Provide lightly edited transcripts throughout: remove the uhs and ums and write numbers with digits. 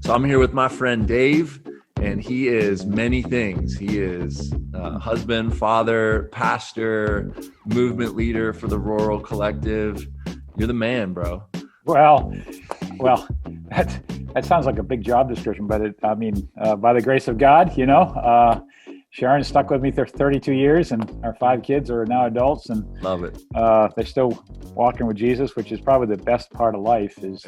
So I'm here with my friend Dave, and he is many things. He is husband, father, pastor, movement leader for the Rural Collective. You're the man, bro. Well, that sounds like a big job description, but by the grace of God, Sharon stuck with me for 32 years, and our 5 kids are now adults, and love it. They're still walking with Jesus, which is probably the best part of life. Is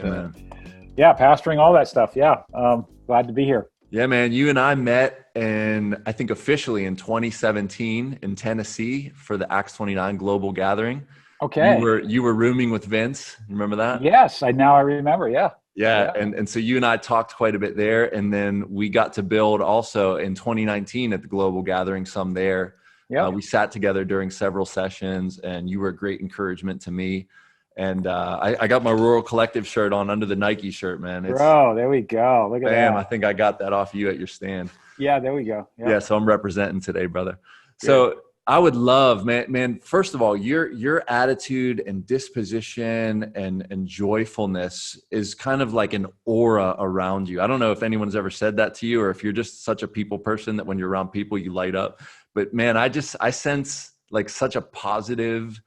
pastoring, all that stuff. Glad to be here. Yeah, man. You and I met, and I think officially in 2017 in Tennessee for the Acts 29 Global Gathering. Okay. You were rooming with Vince. Remember that? Yes, I remember. Yeah. Yeah. And so you and I talked quite a bit there. And then we got to build also in 2019 at the Global Gathering, some there. Yeah. We sat together during several sessions, and you were a great encouragement to me. And I got my Rural Collective shirt on under the Nike shirt, man. Bro, there we go. Look at that. I think I got that off you at your stand. Yeah, there we go. Yeah, so I'm representing today, brother. So I would love, man, first of all, your attitude and disposition and joyfulness is kind of like an aura around you. I don't know if anyone's ever said that to you, or if you're just such a people person that when you're around people, you light up. But man, I sense like such a positive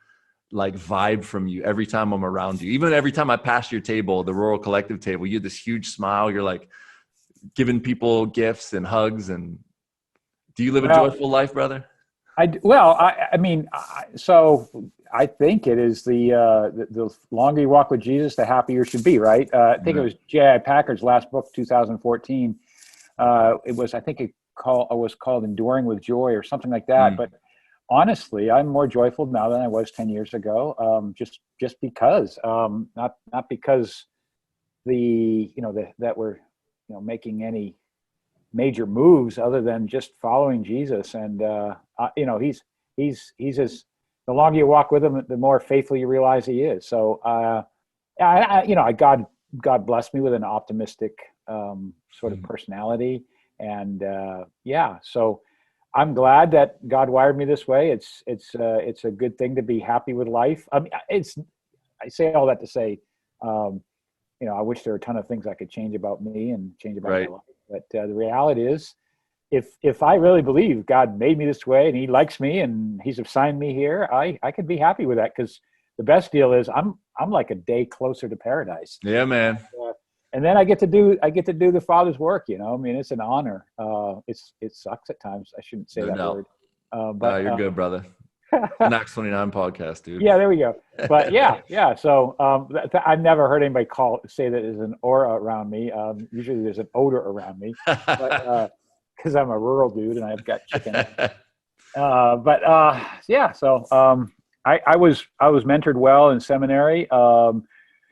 like vibe from you every time I'm around you. Even every time I pass your table, the Rural Collective table, you have this huge smile. You're like giving people gifts and hugs. And do you live a joyful life, brother? So I think it is the longer you walk with Jesus, the happier you should be, right? I think it was J.I. Packard's last book, 2014. It was called Enduring with Joy or something like that. But honestly, I'm more joyful now than I was 10 years ago. Just because, not because that we're making any major moves other than just following Jesus. And he's as the longer you walk with him, the more faithful you realize he is. So God blessed me with an optimistic sort of personality, and so I'm glad that God wired me this way. It's a good thing to be happy with life. I mean, I say all that to say, I wish there were a ton of things I could change about me and change about my life. But the reality is, if I really believe God made me this way and he likes me and he's assigned me here, I could be happy with that, because the best deal is I'm like a day closer to paradise. Yeah, man. And then I get to do the Father's work. It's an honor. It sucks at times. I shouldn't say that word. But you're good, brother. An Acts 29 podcast, dude. Yeah, there we go. But yeah. So I've never heard anybody say that there's an aura around me. Usually there's an odor around me, because I'm a rural dude and I've got chickens. So I was mentored well in seminary.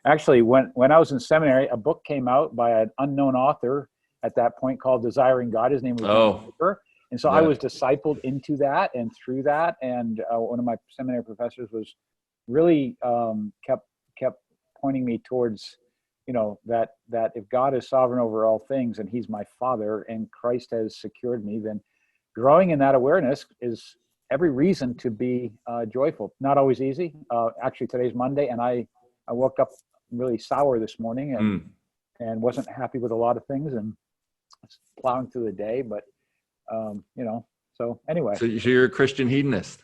Actually, when I was in seminary, a book came out by an unknown author at that point called Desiring God. His name was John Cooper. And so I was discipled into that and through that. And one of my seminary professors was really kept pointing me towards, that if God is sovereign over all things and he's my Father and Christ has secured me, then growing in that awareness is every reason to be joyful. Not always easy. Actually, today's Monday, and I woke up really sour this morning and wasn't happy with a lot of things and plowing through the day, but so anyway. So you're a Christian hedonist?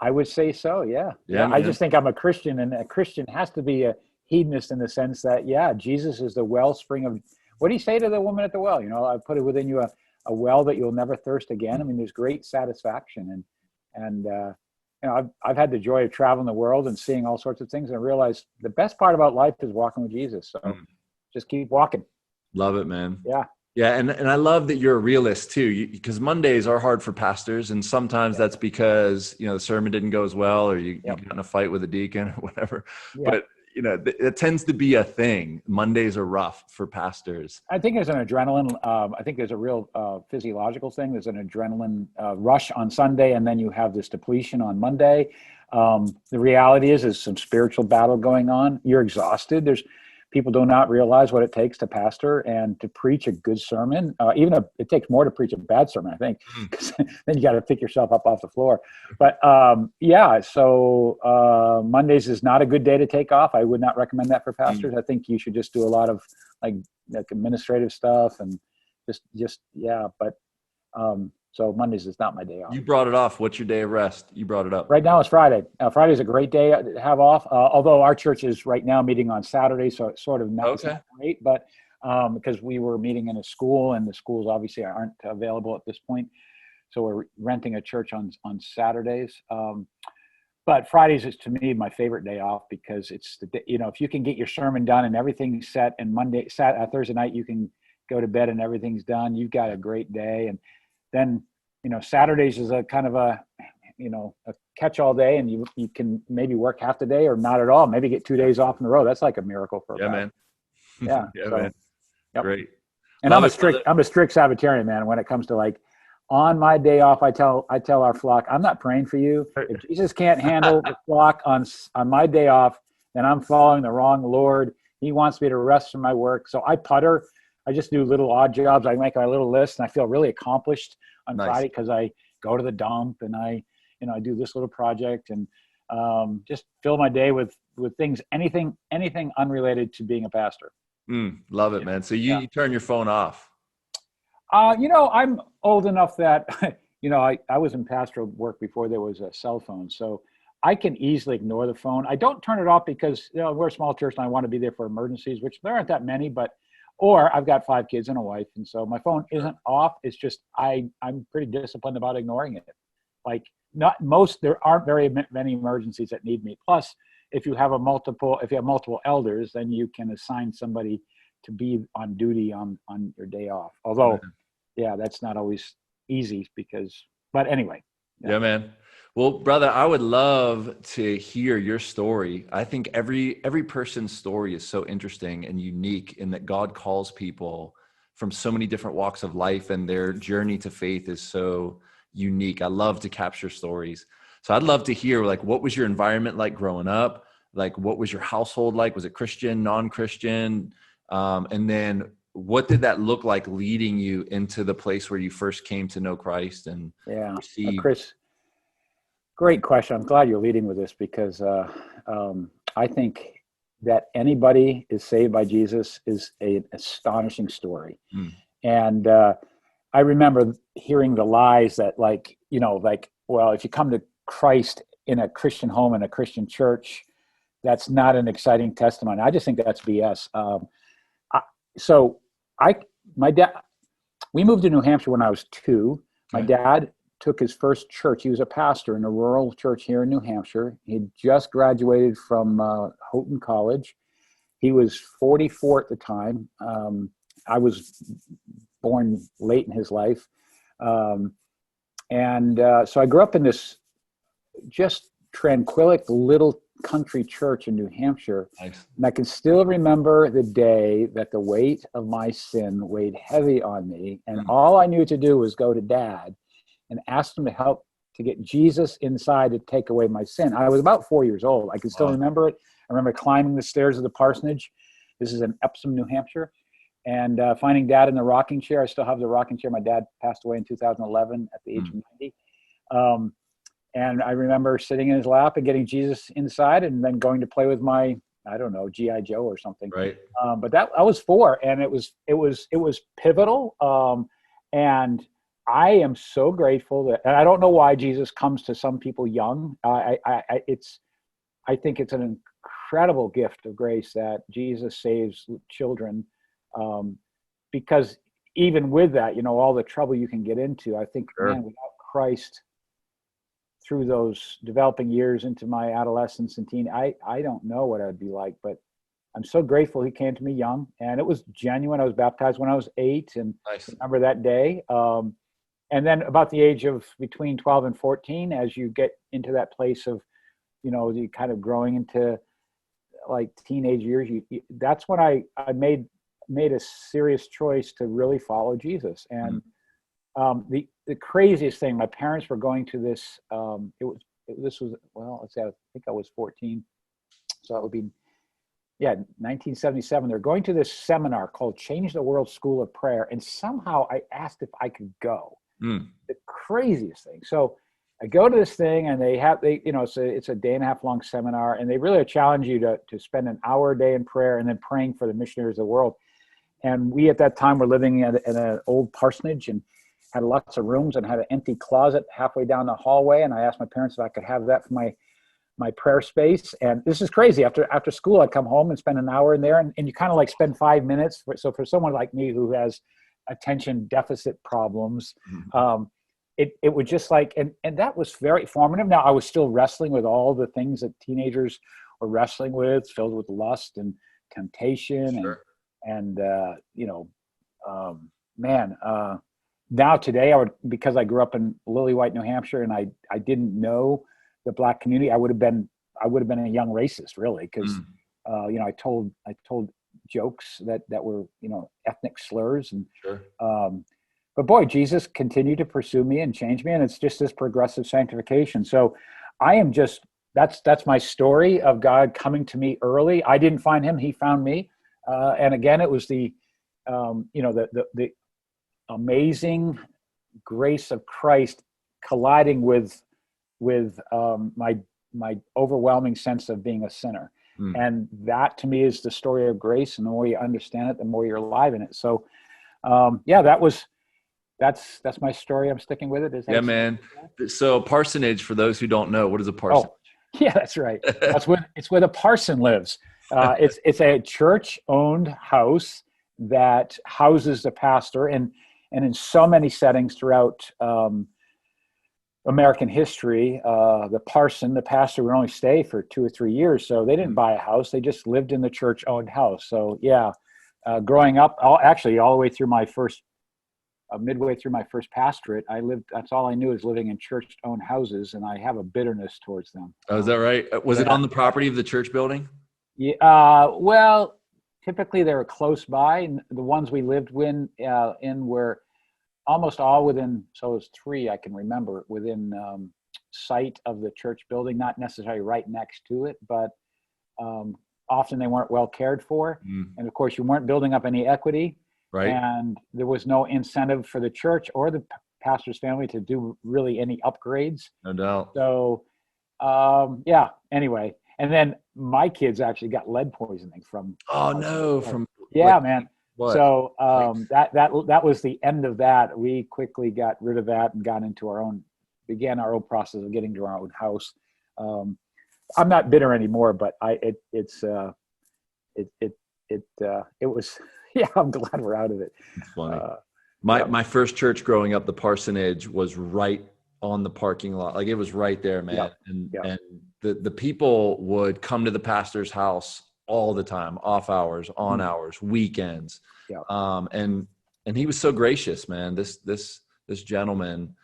I would say so, yeah. Yeah. I just think I'm a Christian, and a Christian has to be a hedonist in the sense that, Jesus is the wellspring of, what did he say to the woman at the well? I put it within you a well that you'll never thirst again. I mean, there's great satisfaction. And I've had the joy of traveling the world and seeing all sorts of things, and I realized the best part about life is walking with Jesus. So just keep walking. Love it, man. Yeah. Yeah, and I love that you're a realist too, because Mondays are hard for pastors, and sometimes that's because the sermon didn't go as well, or you got in a fight with a deacon or whatever. Yeah. But it tends to be a thing. Mondays are rough for pastors. I think there's an adrenaline. I think there's a real physiological thing. There's an adrenaline rush on Sunday, and then you have this depletion on Monday. The reality is some spiritual battle going on. You're exhausted. People do not realize what it takes to pastor and to preach a good sermon. It takes more to preach a bad sermon, I think, because then you got to pick yourself up off the floor. But so Mondays is not a good day to take off. I would not recommend that for pastors. I think you should just do a lot of like administrative stuff and just yeah. But so Mondays is not my day off. You brought it off. What's your day of rest? You brought it up. Right now it's Friday. Friday is a great day to have off. Although our church is right now meeting on Saturday, so it's sort of not great. But because we were meeting in a school, and the schools obviously aren't available at this point, so we're renting a church on Saturdays. But Fridays is, to me, my favorite day off, because it's the day, if you can get your sermon done and everything's set, and Thursday night you can go to bed and everything's done, you've got a great day. And then Saturdays is a kind of a catch-all day, and you can maybe work half the day or not at all. Maybe get 2 days off in a row. That's like a miracle for a guy. Man. Yeah, man. Yep. Great. And I'm a strict Sabbatarian, man. When it comes to like, on my day off, I tell our flock, I'm not praying for you. If Jesus can't handle the flock on my day off, then I'm following the wrong Lord. He wants me to rest from my work. So I putter. I just do little odd jobs. I make my little list, and I feel really accomplished on Friday, because I go to the dump and I do this little project, and just fill my day with things, anything unrelated to being a pastor. Love it, man. So you turn your phone off. I'm old enough that, I was in pastoral work before there was a cell phone. So I can easily ignore the phone. I don't turn it off because, we're a small church and I want to be there for emergencies, which there aren't that many, or I've got 5 kids and a wife. And so my phone isn't off. It's just, I'm pretty disciplined about ignoring it. Like there aren't very many emergencies that need me. Plus, if you have multiple elders, then you can assign somebody to be on duty on your day off. Although, that's not always easy but anyway. Yeah, man. Well, brother, I would love to hear your story. I think every person's story is so interesting and unique in that God calls people from so many different walks of life, and their journey to faith is so unique. I love to capture stories. So I'd love to hear, like, what was your environment like growing up? Like, what was your household like? Was it Christian, non-Christian? And then what did that look like leading you into the place where you first came to know Christ and receive? Chris, great question. I'm glad you're leading with this, because I think that anybody is saved by Jesus is an astonishing story. And I remember hearing the lies that well, if you come to Christ in a Christian home, in a Christian church, that's not an exciting testimony. I just think that's BS. My dad, we moved to New Hampshire when I was 2. My dad took his first church. He was a pastor in a rural church here in New Hampshire. He'd just graduated from Houghton College. He was 44 at the time. I was born late in his life. So I grew up in this just tranquil little country church in New Hampshire. Nice. And I can still remember the day that the weight of my sin weighed heavy on me. And all I knew to do was go to Dad and ask him to help to get Jesus inside to take away my sin. I was about 4 years old. I can still remember it. I remember climbing the stairs of the parsonage. This is in Epsom, New Hampshire. And finding Dad in the rocking chair. I still have the rocking chair. My dad passed away in 2011 at the age of 90. And I remember sitting in his lap and getting Jesus inside, and then going to play with my, G.I. Joe or something. Right. But I was 4, and it was pivotal. And I am so grateful and I don't know why Jesus comes to some people young. I think it's an incredible gift of grace that Jesus saves children, because even with that, all the trouble you can get into, I think, man, without Christ, through those developing years into my adolescence and teen, I don't know what I'd be like, but I'm so grateful he came to me young, and it was genuine. I was baptized when I was 8, and nice. I remember that day. And then about the age of between 12 and 14, as you get into that place of, you kind of growing into like teenage years, that's when I made a serious choice to really follow Jesus. And the craziest thing, my parents were going to this, I think I was 14. So it would be, 1977. They're going to this seminar called Change the World School of Prayer. And somehow I asked if I could go. The craziest thing. So I go to this thing, and it's a day and a half long seminar, and they really challenge you to spend an hour a day in prayer and then praying for the missionaries of the world. And we at that time were living at an old parsonage and had lots of rooms and had an empty closet halfway down the hallway. And I asked my parents if I could have that for my prayer space. And this is crazy. After school, I'd come home and spend an hour in there, and you kind of like spend 5 minutes. So for someone like me who has attention deficit problems, it would just like, and that was very formative. Now I was still wrestling with all the things that teenagers were wrestling with, filled with lust and temptation. Sure. And now today because I grew up in Lily-White, New Hampshire, and I didn't know the Black community, I would have been a young racist, really, because I told jokes that were ethnic slurs, and sure. But boy, Jesus continued to pursue me and change me, and it's just this progressive sanctification. So I am just that's my story of God coming to me early. I didn't find him; he found me. And again, it was the amazing grace of Christ colliding with my overwhelming sense of being a sinner. And that to me is the story of grace. And the more you understand it, the more you're alive in it. So, that's my story. I'm sticking with it. Yeah, man. So parsonage, for those who don't know, what is a parsonage? Oh, yeah, that's right. It's where the parson lives. It's a church-owned house that houses the pastor, and in so many settings throughout American history, the pastor would only stay for 2 or 3 years. So they didn't buy a house; they just lived in the church-owned house. So yeah, growing up, all the way through midway through my first pastorate, that's all I knew is living in church-owned houses, and I have a bitterness towards them. Oh, is that right? Was it on the property of the church building? Yeah. Well, typically they were close by. And the ones we lived in were almost all within. So it was 3 I can remember within sight of the church building, not necessarily right next to it, but often they weren't well cared for. And of course, you weren't building up any equity. Right. And there was no incentive for the church or the pastor's family to do really any upgrades. No doubt. So, anyway. And then my kids actually got lead poisoning from. Oh, no. Man. What? So that was the end of that. We quickly got rid of that and began our own process of getting to our own house. I'm not bitter anymore, but it was. Yeah, I'm glad we're out of it. It's funny. My first church growing up, the parsonage, was right on the parking lot. Like, it was right there, man. And the people would come to the pastor's house all the time, off hours, on hours, weekends. And he was so gracious, man. This gentleman,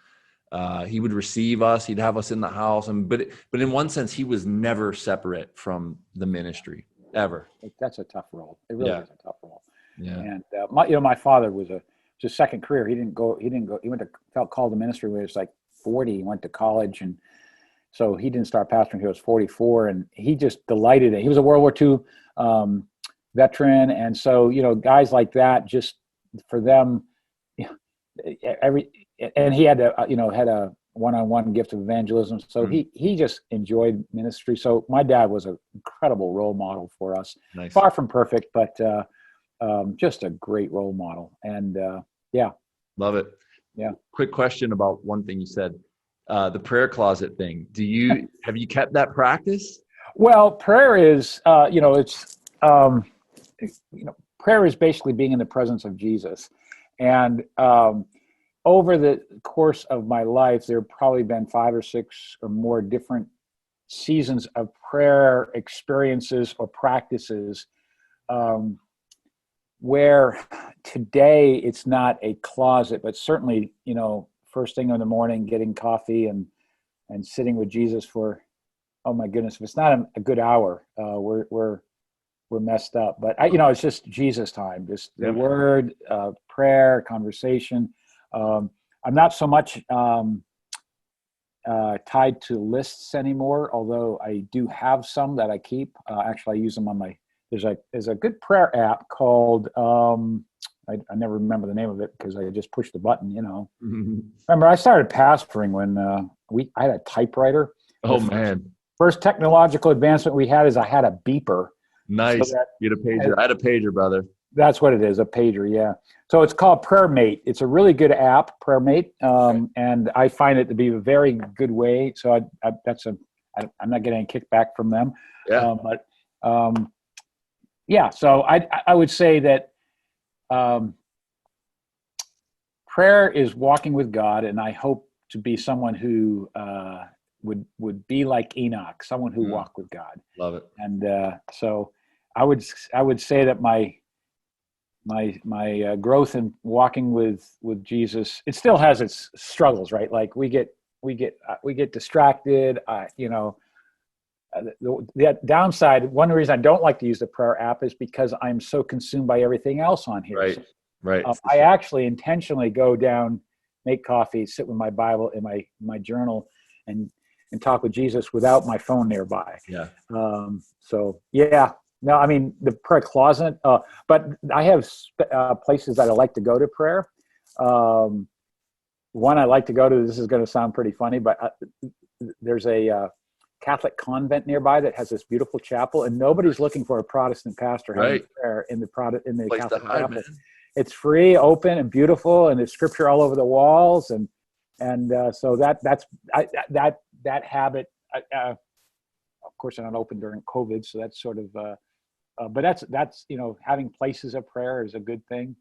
he would receive us. He'd have us in the house. But in one sense, he was never separate from the ministry, ever. That's a tough role. It really is a tough role. Yeah. And my father was his second career. He felt called to ministry when he was like 40. He went to college, and so he didn't start pastoring until he was 44, and he just delighted in it. He was a World War II veteran, and so guys like that, just for them, and he had a one-on-one gift of evangelism. So he just enjoyed ministry. So my dad was an incredible role model for us. Nice. Far from perfect, but just a great role model. And love it. Yeah. Quick question about one thing you said, the prayer closet thing. Have you kept that practice? Well, prayer is, prayer is basically being in the presence of Jesus. And over the course of my life, there have probably been 5 or 6 or more different seasons of prayer experiences or practices where today it's not a closet, but certainly, first thing in the morning, getting coffee and sitting with Jesus for, oh my goodness, if it's not a good hour, we're messed up. But it's just Jesus time, just the word, prayer, conversation. I'm not so much tied to lists anymore, although I do have some that I keep. Actually, I use them on there's a good prayer app called, I never remember the name of it because I just pushed the button, Mm-hmm. Remember, I started pastoring when I had a typewriter. Oh, man. First technological advancement we had is I had a beeper. Nice. So you had a pager. I had a pager, brother. That's what it is, a pager, yeah. So it's called Prayer Mate. It's a really good app, Prayer Mate, and I find it to be a very good way. So I'm not getting any kickback from them. Yeah. Yeah, so I would say that prayer is walking with God, and I hope to be someone who would be like Enoch, someone who walked with God. Love it. And so I would say that my growth in walking with Jesus, it still has its struggles, right? Like we get distracted. The downside, one reason I don't like to use the prayer app is because I'm so consumed by everything else on here. Right. Right. I actually intentionally go down, make coffee, sit with my Bible in my journal, and talk with Jesus without my phone nearby. Yeah. So yeah. No, I mean the prayer closet, but I have places that I like to go to prayer. One I like to go to, this is going to sound pretty funny, but there's a Catholic convent nearby that has this beautiful chapel, and nobody's looking for a Protestant pastor having prayer in the Catholic chapel. Man. It's free, open, and beautiful, and there's scripture all over the walls, and so that habit. Of course, I'm not open during COVID, so that's sort of. But that's having places of prayer is a good thing.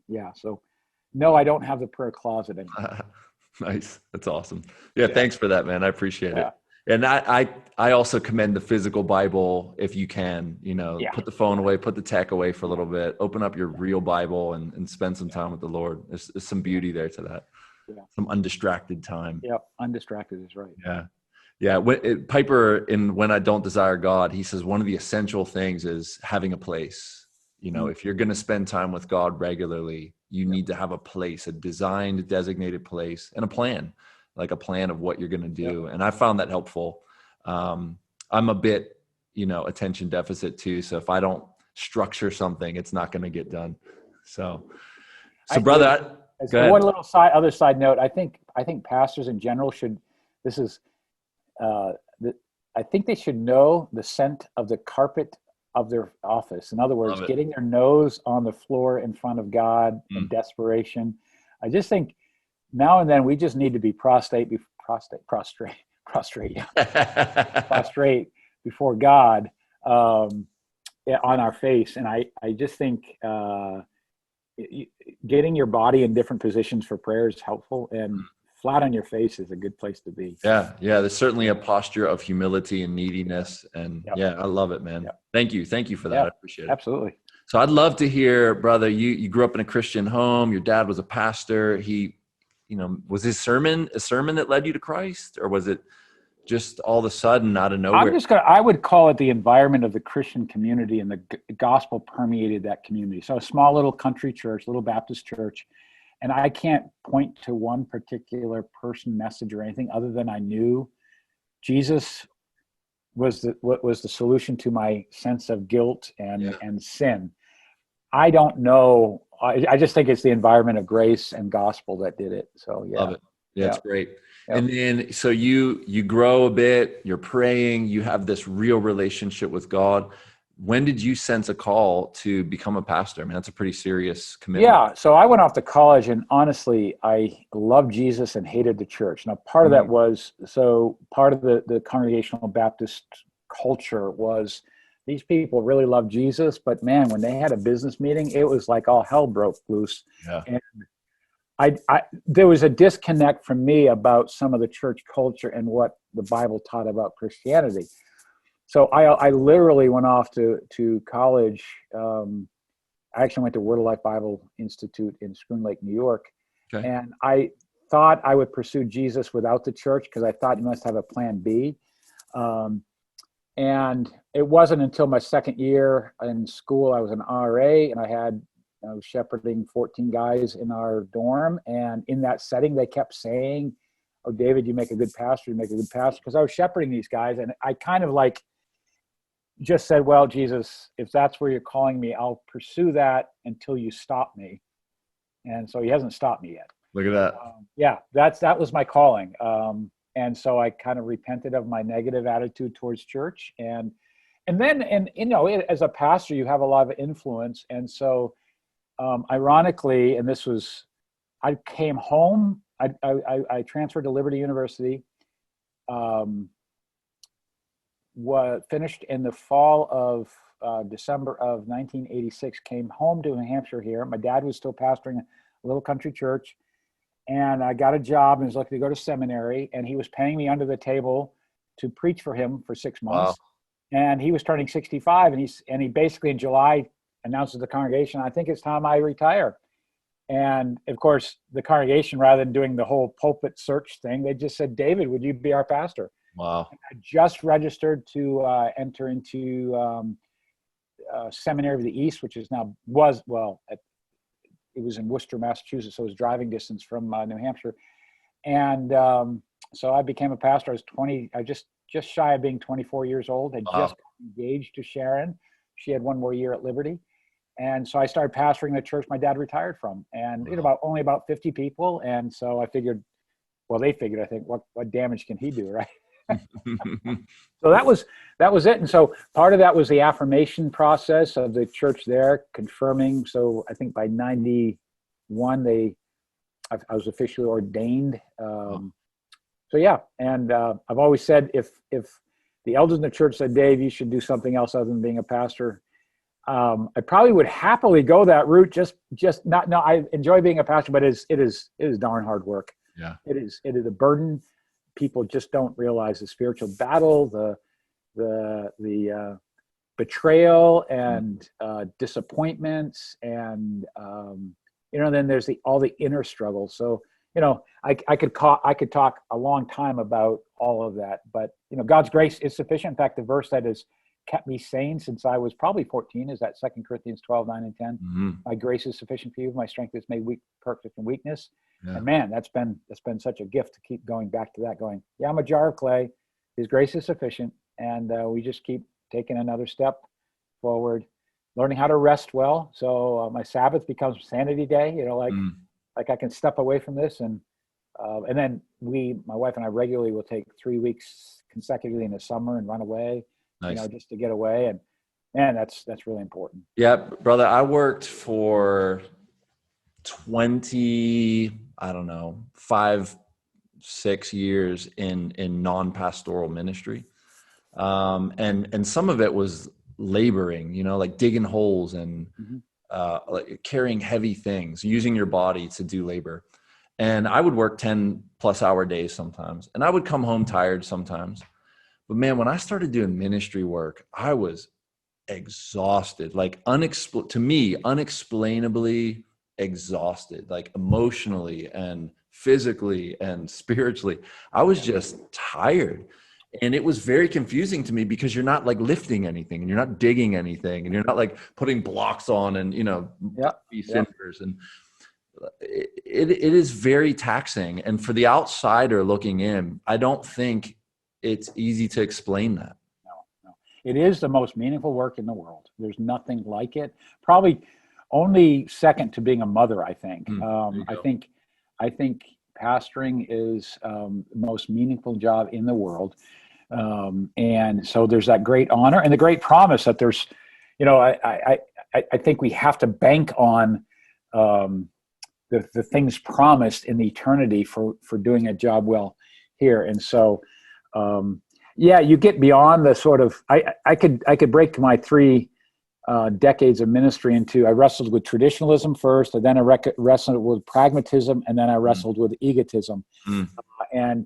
Yeah. So, no, I don't have the prayer closet anymore. Nice. That's awesome. Yeah. Thanks for that, man. I appreciate it. And I also commend the physical Bible if you can. Put the phone away, put the tech away for a little bit, open up your real Bible and spend some time with the Lord. There's some beauty there to that. Yeah. Some undistracted time. Yep. Undistracted is right. Yeah. Yeah. Piper, in When I Don't Desire God, he says one of the essential things is having a place. If you're going to spend time with God regularly, you need to have a place, a designed, designated place, and a plan, like a plan of what you're going to do. Yep. And I found that helpful. I'm a bit, attention deficit too. So if I don't structure something, it's not going to get done. So brother, one little other side note, I think pastors in general should, I think they should know the scent of the carpet of their office. In other words, getting their nose on the floor in front of God in desperation. I just think now and then we just need to be prostrate before God on our face. And I just think getting your body in different positions for prayer is helpful, and flat on your face is a good place to be. Yeah. There's certainly a posture of humility and neediness. And I love it, man. Yep. Thank you for that. I appreciate it. Absolutely. So I'd love to hear, brother, you grew up in a Christian home. Your dad was a pastor. He, was his sermon a sermon that led you to Christ, or was it just all of a sudden out of nowhere? I would call it the environment of the Christian community, and the gospel permeated that community. So a small little country church, little Baptist church. And I can't point to one particular person, message, or anything other than I knew Jesus was the solution to my sense of guilt and sin. I don't know. I just think it's the environment of grace and gospel that did it. So love it. Yeah, it's great. Yep. And then so you grow a bit. You're praying. You have this real relationship with God. When did you sense a call to become a pastor? I mean, that's a pretty serious commitment. Yeah. So I went off to college, and honestly, I loved Jesus and hated the church. Now, part of that was, part of the Congregational Baptist culture was these people really loved Jesus, but man, when they had a business meeting, it was like all hell broke loose. Yeah. And there was a disconnect from me about some of the church culture and what the Bible taught about Christianity. So I literally went off to college. I actually went to Word of Life Bible Institute in Spoon Lake, New York. Okay. And I thought I would pursue Jesus without the church because I thought you must have a plan B. And it wasn't until my second year in school, I was an RA, and I was shepherding 14 guys in our dorm. And in that setting, they kept saying, "Oh, David, you make a good pastor, you make a good pastor." Because I was shepherding these guys, and I kind of just said, "Well, Jesus, if that's where you're calling me, I'll pursue that until you stop me." And so he hasn't stopped me yet. Look at that. That was my calling. And so I kind of repented of my negative attitude towards church. And And then, and as a pastor, you have a lot of influence. And so, ironically, and this was, I came home, I transferred to Liberty University, finished in the fall of December of 1986, came home to New Hampshire here. My dad was still pastoring a little country church, and I got a job and was looking to go to seminary, and he was paying me under the table to preach for him for 6 months. Wow. And he was turning 65, and he basically in July announced to the congregation, I think it's time I retire. And of course, the congregation, rather than doing the whole pulpit search thing, they just said, David, would you be our pastor? Wow. And I just registered to enter into Seminary of the East, which is now, it was in Worcester, Massachusetts, so it was driving distance from New Hampshire. And so I became a pastor. I was just shy of being 24 years old. I just got engaged to Sharon. She had one more year at Liberty. And so I started pastoring the church my dad retired from, and only about 50 people. And so I figured, they figured, I think, what damage can he do, right? So that was it. And so part of that was the affirmation process of the church there, confirming. So I think by 91, I was officially ordained. So yeah, and I've always said if the elders in the church said, Dave, you should do something else other than being a pastor, I probably would happily go that route. Just not. No, I enjoy being a pastor, but it is darn hard work. Yeah, it is a burden. People just don't realize the spiritual battle, the betrayal and disappointments, and then there's all the inner struggles. So I could talk a long time about all of that, but God's grace is sufficient. In fact, the verse that has kept me sane since I was probably 14 is that 2 Corinthians 12:9-10. Mm-hmm. My grace is sufficient for you. My strength is made perfect in weakness. Yeah. And man, that's been such a gift to keep going back to that, going, yeah, I'm a jar of clay. His grace is sufficient. And we just keep taking another step forward, learning how to rest well. So my Sabbath becomes sanity day, like I can step away from this. And then my wife and I regularly will take 3 weeks consecutively in the summer and run away. Nice. Just to get away. And man, that's really important. Yeah, brother, I worked for 5-6 years in non-pastoral ministry. And some of it was laboring, like digging holes and like carrying heavy things, using your body to do labor. And I would work 10+ hour days sometimes, and I would come home tired sometimes. But man, when I started doing ministry work, I was exhausted, like to me, unexplainably exhausted, like emotionally and physically and spiritually. I was just tired. And it was very confusing to me because you're not like lifting anything and you're not digging anything and you're not like putting blocks on and, cinders. And it is very taxing. And for the outsider looking in, I don't think it's easy to explain that. No. It is the most meaningful work in the world. There's nothing like it. Probably only second to being a mother, I think. I think pastoring is the most meaningful job in the world. And so there's that great honor and the great promise that there's, I think we have to bank on the things promised in the eternity for doing a job well here. And so, you get beyond the sort of, I could break my 3 decades of ministry into, I wrestled with traditionalism first, and then I wrestled with pragmatism, and then I wrestled with egotism. And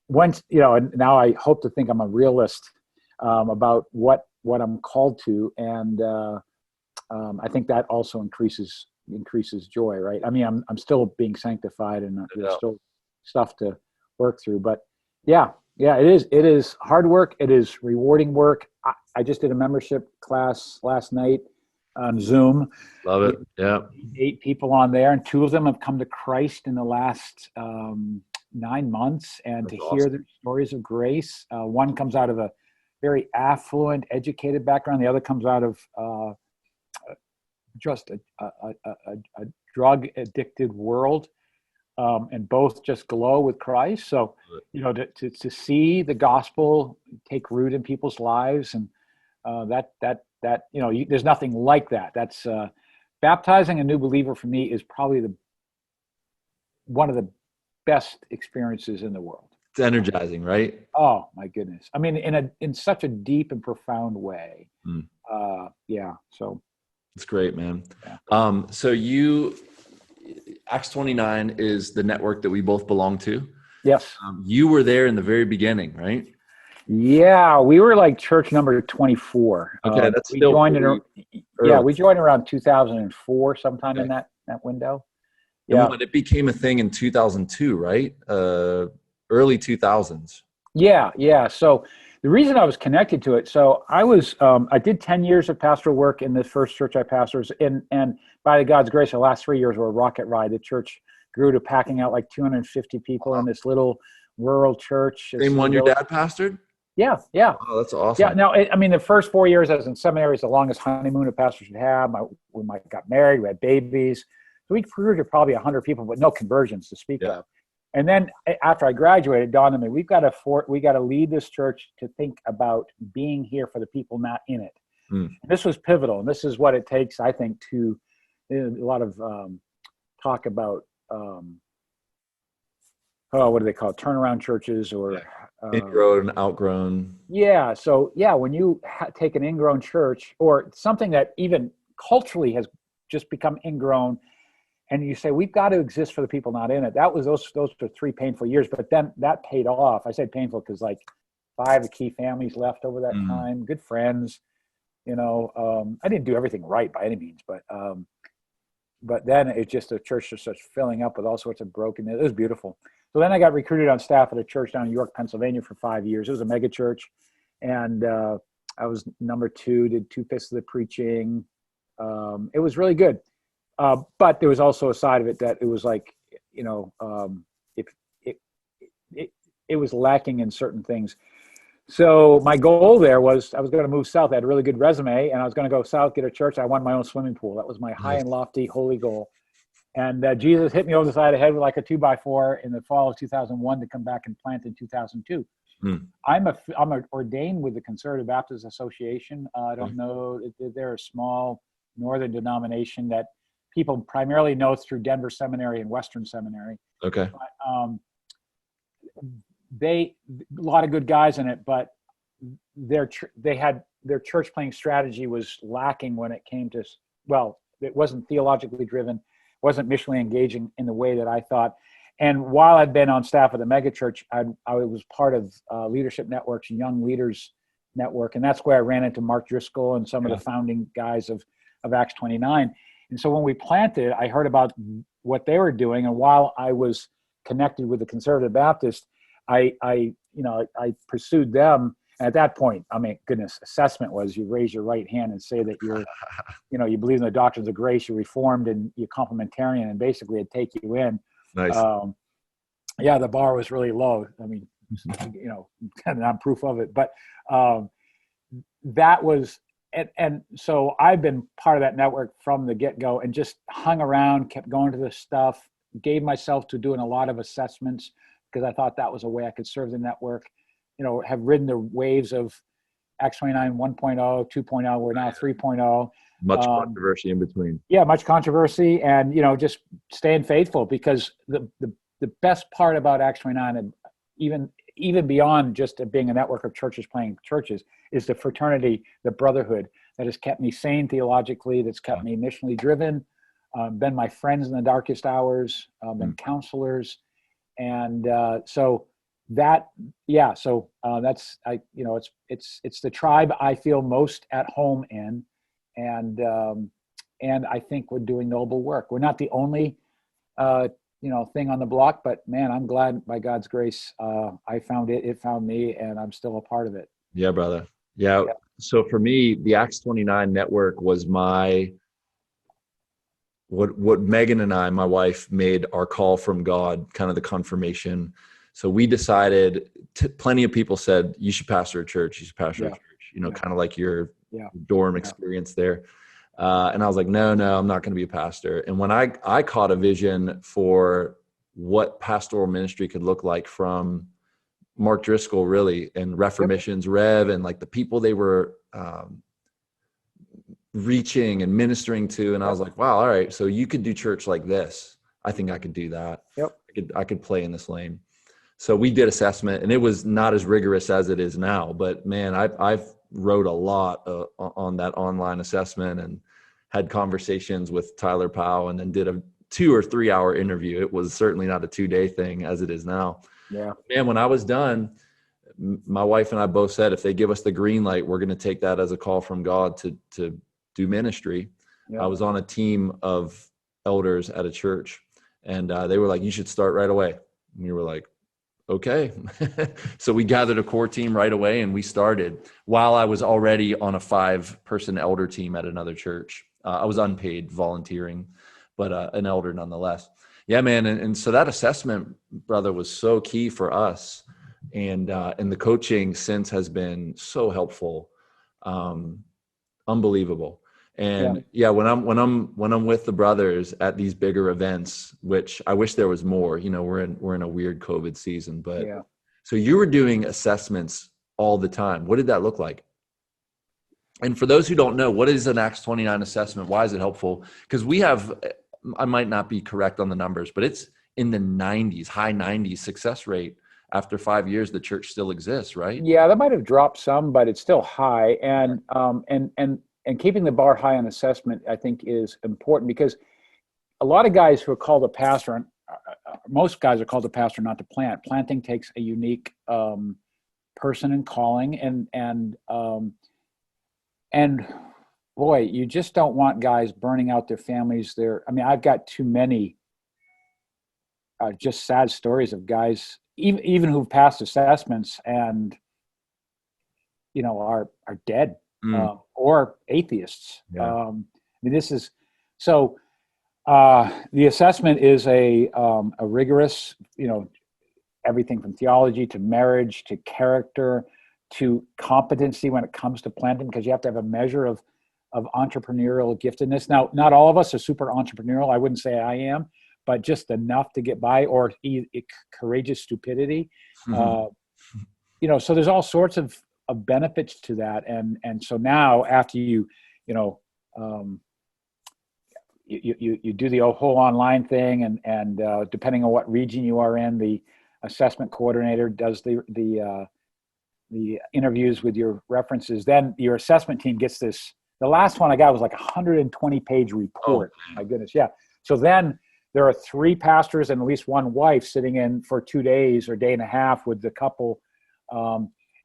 once, now I hope to think I'm a realist about what I'm called to. And I think that also increases joy, right? I mean, I'm still being sanctified and there's still stuff to work through, but it is hard work. It is rewarding work. I just did a membership class last night on Zoom. Love it. Yeah. 8 people on there, and 2 of them have come to Christ in the last 9 months. And that's to awesome. Hear their stories of grace. One comes out of a very affluent, educated background. The other comes out of just a drug addicted world. And both just glow with Christ. So, to see the gospel take root in people's lives and there's nothing like that. That's baptizing a new believer for me is probably one of the best experiences in the world. It's energizing, right? Oh my goodness. I mean, in such a deep and profound way. So it's great, man. Yeah. So Acts 29 is the network that we both belong to. Yes. You were there in the very beginning, right? Yeah, we were like church number 24. Okay, that's we still joined we joined around 2004, sometime in that window. Yeah, and it became a thing in 2002, right? Early 2000s. Yeah. So the reason I was connected to it, so I did 10 years of pastoral work in the first church I pastored, and by God's grace, the last 3 years were a rocket ride. The church grew to packing out like 250 people in this little rural church. Same one your dad pastored? Yeah. Oh, that's awesome. Yeah. Now, I mean, the first 4 years I was in seminary is the longest honeymoon a pastor should have. We got married, we had babies. So we grew to probably 100 people, but no conversions to speak of. And then after I graduated, it dawned on me, we got to lead this church to think about being here for the people not in it. This was pivotal, and this is what it takes, I think, to a lot of talk about what do they call it? Turnaround churches or ingrown, outgrown. Yeah. So when you take an ingrown church or something that even culturally has just become ingrown, and you say, we've got to exist for the people not in it. Those were 3 painful years, but then that paid off. I said painful because like 5 key families left over that time, good friends, I didn't do everything right by any means, but then it's just the church just starts filling up with all sorts of brokenness. It was beautiful. So then I got recruited on staff at a church down in York, Pennsylvania for 5 years. It was a mega church. And I was number 2, did 2/5 of the preaching. It was really good. But there was also a side of it that it was like, it was lacking in certain things. So my goal there was I was going to move south. I had a really good resume, and I was going to go south, get a church. I wanted my own swimming pool. That was my high and lofty holy goal. And Jesus hit me over the side of the head with like a 2x4 in the fall of 2001 to come back and plant in 2002. I'm ordained with the Conservative Baptist Association. I don't know, they're a small northern denomination that people primarily know through Denver Seminary and Western Seminary. Okay. But, a lot of good guys in it, but their church planting strategy was lacking when it came to, it wasn't theologically driven, wasn't missionally engaging in the way that I thought. And while I'd been on staff at the megachurch, I was part of Leadership Network's Young Leaders Network, and that's where I ran into Mark Driscoll and some of the founding guys of Acts 29. And so when we planted, I heard about what they were doing, and while I was connected with the Conservative Baptist, I pursued them. And at that point, I mean, goodness, assessment was you raise your right hand and say that you're, you believe in the doctrines of grace, you're Reformed, and you're complementarian, and basically it'd take you in. Nice. The bar was really low. I mean, and I'm proof of it. But that was, and so I've been part of that network from the get-go and just hung around, kept going to this stuff, gave myself to doing a lot of assessments because I thought that was a way I could serve the network. Have ridden the waves of Acts 29 1.0, 2.0, we're now 3.0. Much controversy in between. Yeah, much controversy, and just staying faithful, because the best part about Acts 29, and even beyond just being a network of churches playing churches, is the fraternity, the brotherhood that has kept me sane theologically, that's kept me missionally driven, been my friends in the darkest hours, been counselors, and so that's it's the tribe I feel most at home in, and I think we're doing noble work. We're not the only thing on the block, but man, I'm glad by God's grace I found it found me, and I'm still a part of it. Yeah, brother. Yeah. So for me, the Acts 29 network was what Megan and I, my wife, made our call from God, kind of the confirmation. So we decided, plenty of people said, you should pastor a church, kind of like your dorm experience there. And I was like, no, I'm not going to be a pastor. And when I caught a vision for what pastoral ministry could look like from Mark Driscoll, really, and Reformation's Rev, and like the people they were reaching and ministering to. And I was like, wow, all right, so you could do church like this. I think I could do that. Yep. I could play in this lane. So we did assessment, and it was not as rigorous as it is now, but man, I've wrote a lot on that online assessment and had conversations with Tyler Powell, and then did a 2 or 3 hour interview. It was certainly not a 2-day thing as it is now. Yeah. Man, when I was done, my wife and I both said, if they give us the green light, we're going to take that as a call from God to do ministry. Yeah. I was on a team of elders at a church, and they were like, you should start right away. And we were like, okay. So we gathered a core team right away, and we started while I was already on a 5-person elder team at another church. I was unpaid volunteering, but an elder nonetheless. Yeah, man. And so that assessment, brother, was so key for us. And the coaching since has been so helpful. Unbelievable. And yeah, when I'm with the brothers at these bigger events, which I wish there was more, you know, we're in a weird COVID season, but so you were doing assessments all the time. What did that look like? And for those who don't know, what is an Acts 29 assessment? Why is it helpful? Because we have, I might not be correct on the numbers, but it's in the 90s, high 90s success rate. After 5 years, the church still exists, right? Yeah, that might have dropped some, but it's still high. And keeping the bar high on assessment, I think, is important, because a lot of guys who are called a pastor, and most guys are called a pastor not to plant. Planting takes a unique person and calling, and boy, you just don't want guys burning out their families. I've got too many just sad stories of guys, even who've passed assessments and, you know, are dead. Or atheists. Yeah. This is so. The assessment is a rigorous, you know, everything from theology to marriage to character to competency when it comes to planting, because you have to have a measure of entrepreneurial giftedness. Now, not all of us are super entrepreneurial. I wouldn't say I am, but just enough to get by, or courageous stupidity. Mm-hmm. You know, so there's all sorts of benefits to that, and so now after you do the whole online thing, and depending on what region you are in, the assessment coordinator does the interviews with your references. Then your assessment team gets this. The last one I got was like 120-page report. Oh, my goodness, yeah. So then there are 3 pastors and at least 1 wife sitting in for 2 days or day and a half with the couple.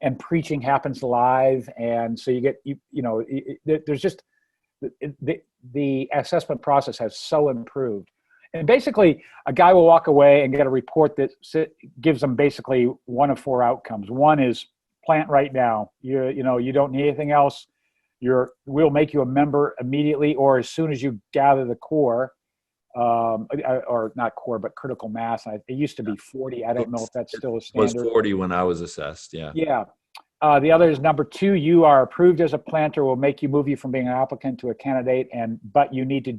And preaching happens live, and so you get there's just the assessment process has so improved. And basically, a guy will walk away and get a report that gives them basically 1 of 4 outcomes. One is plant right now. You don't need anything else. We'll make you a member immediately, or as soon as you gather the core. Or not core, but critical mass. It used to be 40. I don't know if that's still a standard. It was 40 when I was assessed. Yeah. Yeah. The other is number 2. You are approved as a planter. Will move you from being an applicant to a candidate, but you need to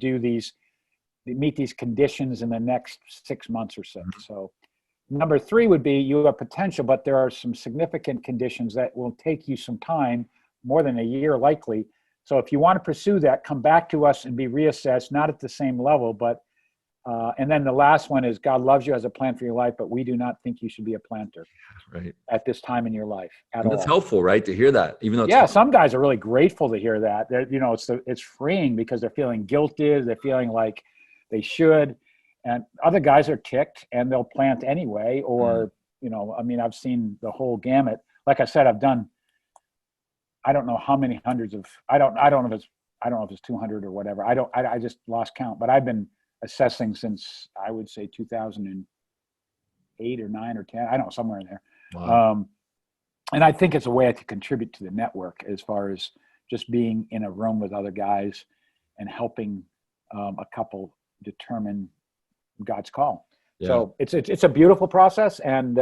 meet these conditions in the next 6 months or so. Mm-hmm. So, number 3 would be you have potential, but there are some significant conditions that will take you some time, more than a year likely. So, if you want to pursue that, come back to us and be reassessed, not at the same level, but. And then the last one is God loves you as a plan for your life, but we do not think you should be a planter at this time in your life at all. That's helpful, right? To hear that, even though some guys are really grateful to hear that. It's freeing because they're feeling guilty. They're feeling like they should, and other guys are ticked and they'll plant anyway. Or I've seen the whole gamut. Like I said, I've done. I don't know how many hundreds of. I don't know if it's 200 or whatever. I just lost count. But I've been assessing since I would say 2008 or 9 or 10. I don't know, somewhere in there. Wow. And I think it's a way to contribute to the network as far as just being in a room with other guys and helping a couple determine God's call. Yeah. So it's a beautiful process, and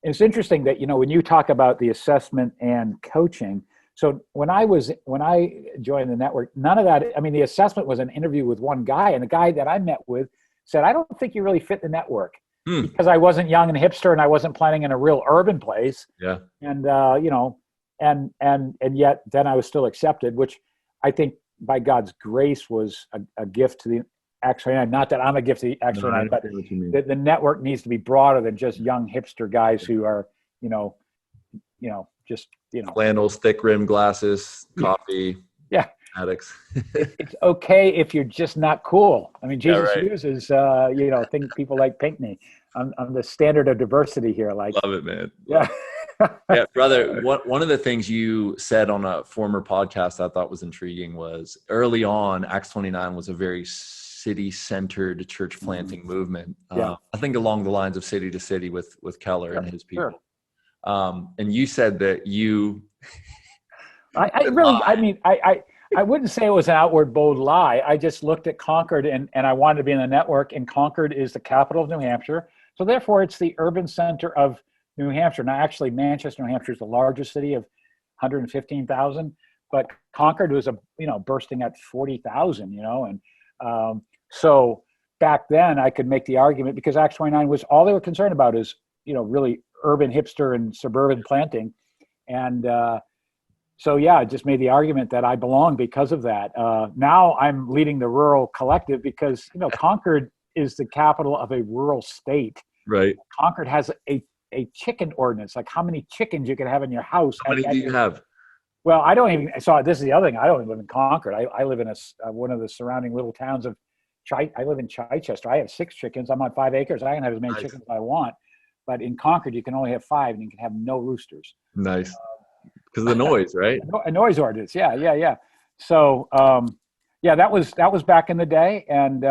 it's interesting that when you talk about the assessment and coaching. So when I joined the network, none of that. I mean, the assessment was an interview with one guy, and the guy that I met with said, "I don't think you really fit the network." because I wasn't young and hipster and I wasn't planning in a real urban place. Yeah. And, and yet then I was still accepted, which I think by God's grace was a gift to the A29. Not that I'm a gift to the A29, but the network needs to be broader than just young hipster guys who are, flannels, thick rim glasses, coffee. Yeah. Addicts. It's okay if you're just not cool. I mean, Jesus uses, people like Pinckney. I'm the standard of diversity here. Like, love it, man. Yeah. Yeah, brother. One of the things you said on a former podcast I thought was intriguing was early on, Acts 29 was a very city-centered church planting movement. I think along the lines of city to city with Keller and his people. Sure. And you said that you. I wouldn't say it was an outward bold lie. I just looked at Concord and I wanted to be in the network, and Concord is the capital of New Hampshire. So therefore it's the urban center of New Hampshire. Now actually Manchester, New Hampshire is the largest city of 115,000, but Concord was bursting at 40,000, and so back then I could make the argument because Acts 29 was all they were concerned about is, really urban hipster and suburban planting. And, so yeah, I just made the argument that I belong because of that. Now I'm leading the rural collective because Concord is the capital of a rural state. Right. Concord has a chicken ordinance, like how many chickens you can have in your house. How many do you have? Well, I don't even. So this is the other thing. I don't even live in Concord. I live in one of the surrounding little towns of. I live in Chichester. I have 6 chickens. I'm on 5 acres. I can have as many chickens as I want. But in Concord, you can only have 5, and you can have no roosters. Nice. Because of the noise, right? A noise ordinance, yeah. So, that was back in the day, and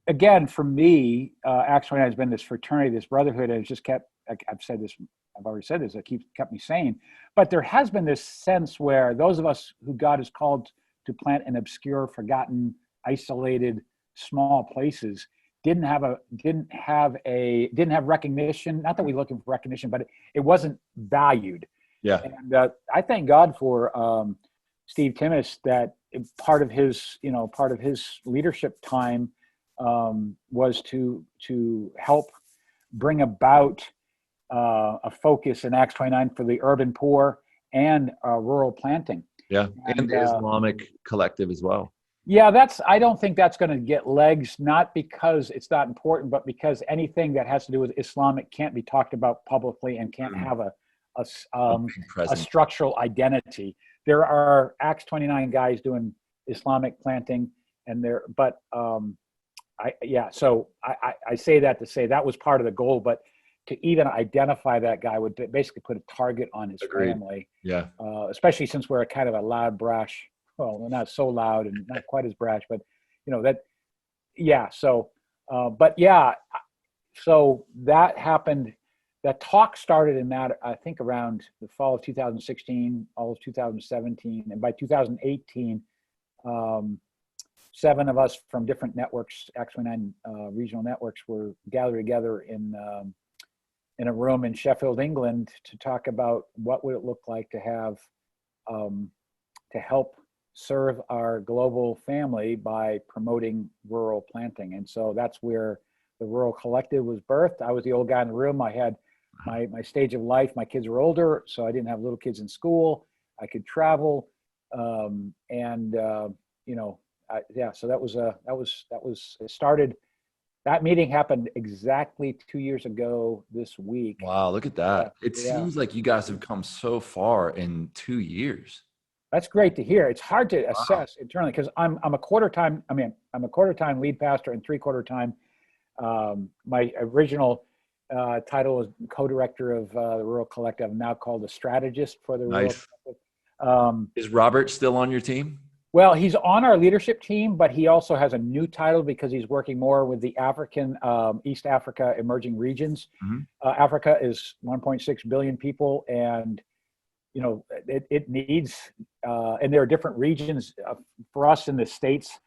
again, for me, Acts 29 has been this fraternity, this brotherhood, and it's just kept. I've already said this. It kept me sane. But there has been this sense where those of us who God has called to plant in obscure, forgotten, isolated, small places didn't have recognition. Not that we're looking for recognition, but it wasn't valued. Yeah. And I thank God for Steve Timmis that part of his leadership time was to help bring about a focus in Acts 29 for the urban poor and rural planting. Yeah, and the Islamic collective as well. Yeah, I don't think that's going to get legs, not because it's not important, but because anything that has to do with Islamic can't be talked about publicly and can't have a structural identity. There are Acts 29 guys doing Islamic planting, so I say that to say that was part of the goal, but to even identify that guy would basically put a target on his family. Yeah. Especially since we're kind of a loud, brash, well, we're not so loud and not quite as brash, but so that happened. That talk started in that, I think, around the fall of 2016, all of 2017. And by 2018, 7 of us from different networks, Acts 29 regional networks, were gathered together in a room in Sheffield, England, to talk about what would it look like to have, to help serve our global family by promoting rural planting. And so that's where the Rural Collective was birthed. I was the old guy in the room. I had my stage of life. My kids were older, so I didn't have little kids in school. I could travel, so that was it started. That meeting happened exactly 2 years ago this week. Wow, look at that! It seems like you guys have come so far in 2 years. That's great to hear. It's hard to assess internally because I'm a quarter time lead pastor and 3/4 time. My original title was co-director of the Rural Collective, now called the Strategist for the Rural Collective. Is Robert still on your team? Well, he's on our leadership team, but he also has a new title because he's working more with the African, East Africa emerging regions. Mm-hmm. Africa is 1.6 billion people, and it needs, and there are different regions for us in the States.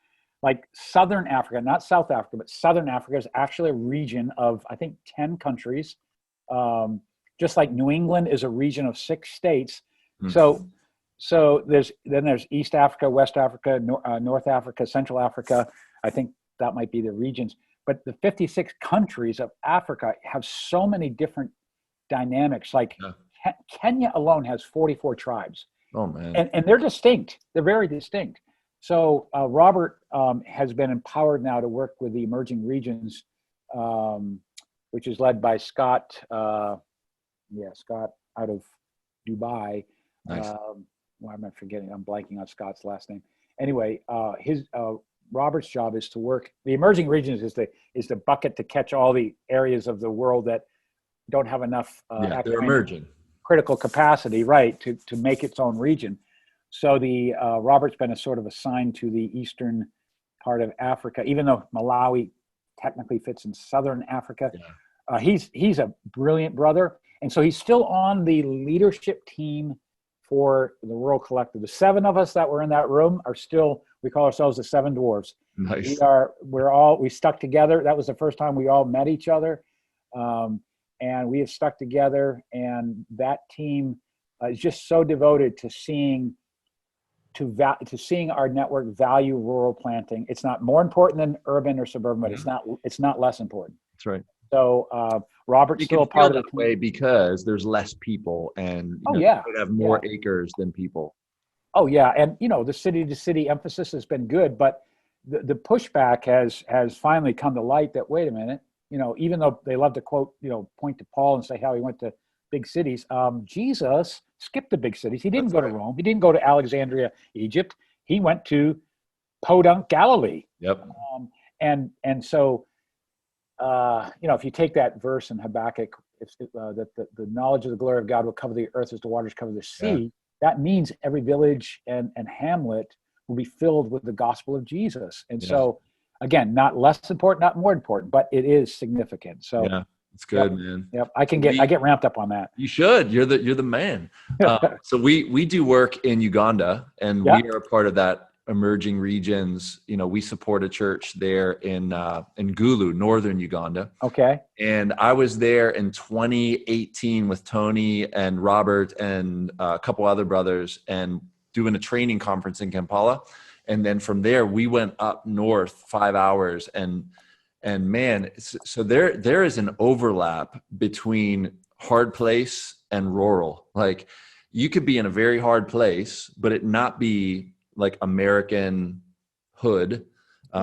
Like Southern Africa, not South Africa, but Southern Africa is actually a region of, I think, 10 countries. Just like New England is a region of 6 states. Mm. So there's East Africa, West Africa, North Africa, Central Africa. I think that might be the regions. but the 56 countries of Africa have so many different dynamics. Like Kenya alone has 44 tribes. Oh man. And they're distinct. They're very distinct. So Robert has been empowered now to work with the emerging regions, which is led by Scott. Scott out of Dubai. Nice. Why am I forgetting? I'm blanking on Scott's last name. Anyway, Robert's job is to work. The emerging regions is the bucket to catch all the areas of the world that don't have enough they're emerging critical capacity, right, to make its own region. So the Robert's been sort of assigned to the eastern part of Africa, even though Malawi technically fits in southern Africa. Yeah. He's a brilliant brother, and so he's still on the leadership team for the Rural Collective. The 7 of us that were in that room are still, we call ourselves the 7 Dwarves. Nice. We stuck together. That was the first time we all met each other. And we have stuck together, and that team is just so devoted to seeing our network value rural planting. It's not more important than urban or suburban, but it's not less important. That's right. So Robert's still a part of the way because there's less people, and they have more acres than people. Oh yeah, and the city to city emphasis has been good, but the pushback has finally come to light that, wait a minute, even though they love to point to Paul and say how he went to big cities, Jesus skipped the big cities. He didn't go to Rome. He didn't go to Alexandria, Egypt. He went to Podunk, Galilee. Yep. And so, if you take that verse in Habakkuk, that the knowledge of the glory of God will cover the earth as the waters cover the sea, that means every village and hamlet will be filled with the gospel of Jesus. And so, again, not less important, not more important, but it is significant. So it's good, man. Yep, I get ramped up on that. You should. You're the man. So we do work in Uganda, and we are a part of that emerging regions. We support a church there in Gulu, northern Uganda. Okay. And I was there in 2018 with Tony and Robert and a couple other brothers, and doing a training conference in Kampala. And then from there, we went up north 5 hours, and man, so there is an overlap between hard place and rural. Like, you could be in a very hard place, but it not be like American hood,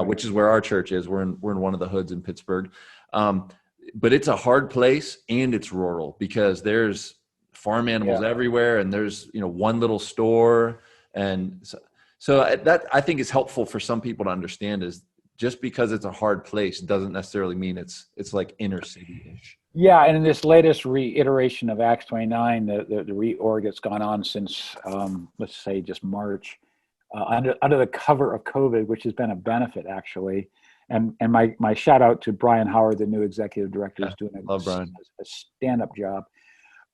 which is where our church is. We're in one of the hoods in Pittsburgh, but it's a hard place and it's rural because there's farm animals everywhere, and there's one little store, and so that I think is helpful for some people to understand is just because it's a hard place doesn't necessarily mean it's like inner city-ish. Yeah, and in this latest reiteration of Acts 29, the reorg that's gone on since let's say just March, under the cover of COVID, which has been a benefit actually. And my shout out to Brian Howard, the new executive director, is doing a stand-up job.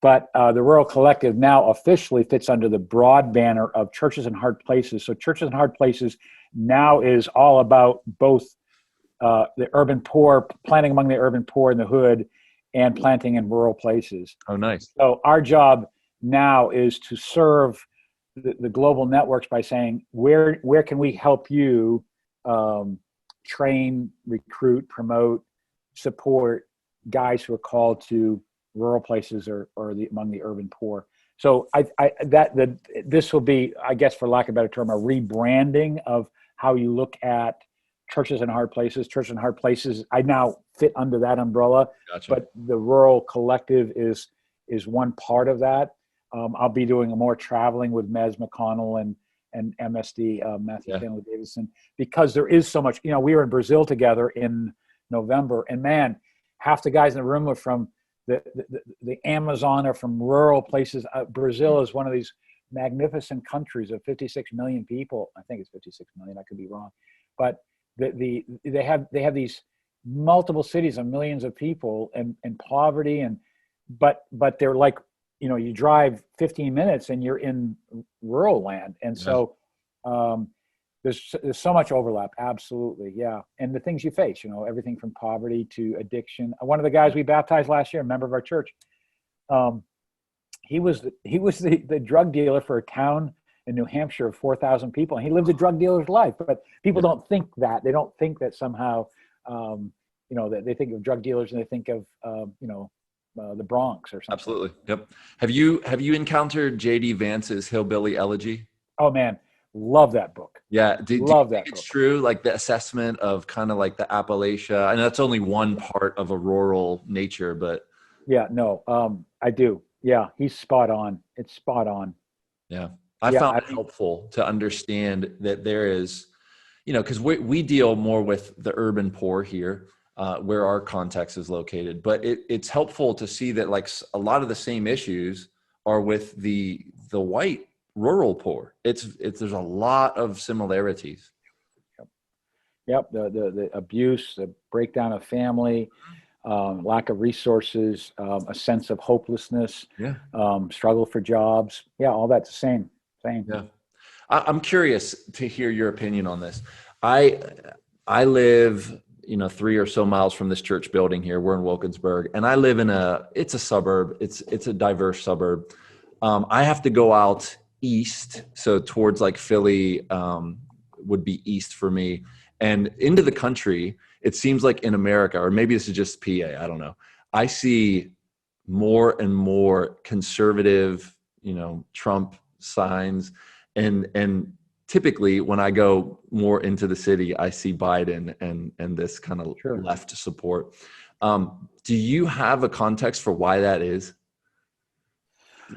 But the Rural Collective now officially fits under the broad banner of Churches in Hard Places. So Churches in Hard Places now is all about both the urban poor, planting among the urban poor in the hood, and planting in rural places. Oh, nice. So our job now is to serve the global networks by saying, where can we help you train, recruit, promote, support guys who are called to rural places or among the urban poor. So this will be, I guess, for lack of a better term, a rebranding of how you look at Churches in Hard Places. Churches in Hard Places, I now fit under that umbrella. Gotcha. But the Rural Collective is one part of that. I'll be doing more traveling with Mez McConnell and MSD, Matthew Stanley Davidson, because there is so much. We were in Brazil together in November, and man, half the guys in the room were from the Amazon or from rural places. Brazil is one of these magnificent countries of 56 million people. I think it's 56 million. I could be wrong, but they have these multiple cities of millions of people and poverty, but they're like, you drive 15 minutes and you're in rural land, and so there's so much overlap. Absolutely. Yeah. And the things you face, everything from poverty to addiction. One of the guys we baptized last year, a member of our church, he was the drug dealer for a town in New Hampshire of 4,000 people. And he lived a drug dealer's life, but people don't think that. They don't think that somehow, they think of drug dealers and they think of, the Bronx or something. Absolutely. Yep. Have you encountered J.D. Vance's Hillbilly Elegy? Oh man, love that book. Yeah. Do you think it's book. true? Like the assessment of kind of like the Appalachia, and that's only one part of a rural nature, but. Yeah, no, I do. Yeah. He's spot on. It's spot on. Yeah. I found it helpful to understand that there is, because we deal more with the urban poor here, where our context is located, but it's helpful to see that like a lot of the same issues are with the white rural poor. There's a lot of similarities. Yep. The abuse, the breakdown of family, lack of resources, a sense of hopelessness, struggle for jobs. Yeah, all that's the same. Yeah. I'm curious to hear your opinion on this. I live, 3 or so miles from this church building here. We're in Wilkinsburg, and I live it's a suburb. It's a diverse suburb. I have to go out east. So towards like Philly, would be east for me, and into the country. It seems like in America, or maybe this is just PA, I don't know. I see more and more conservative, Trump signs, and typically when I go more into the city, I see Biden and this kind of left support. Do you have a context for why that is?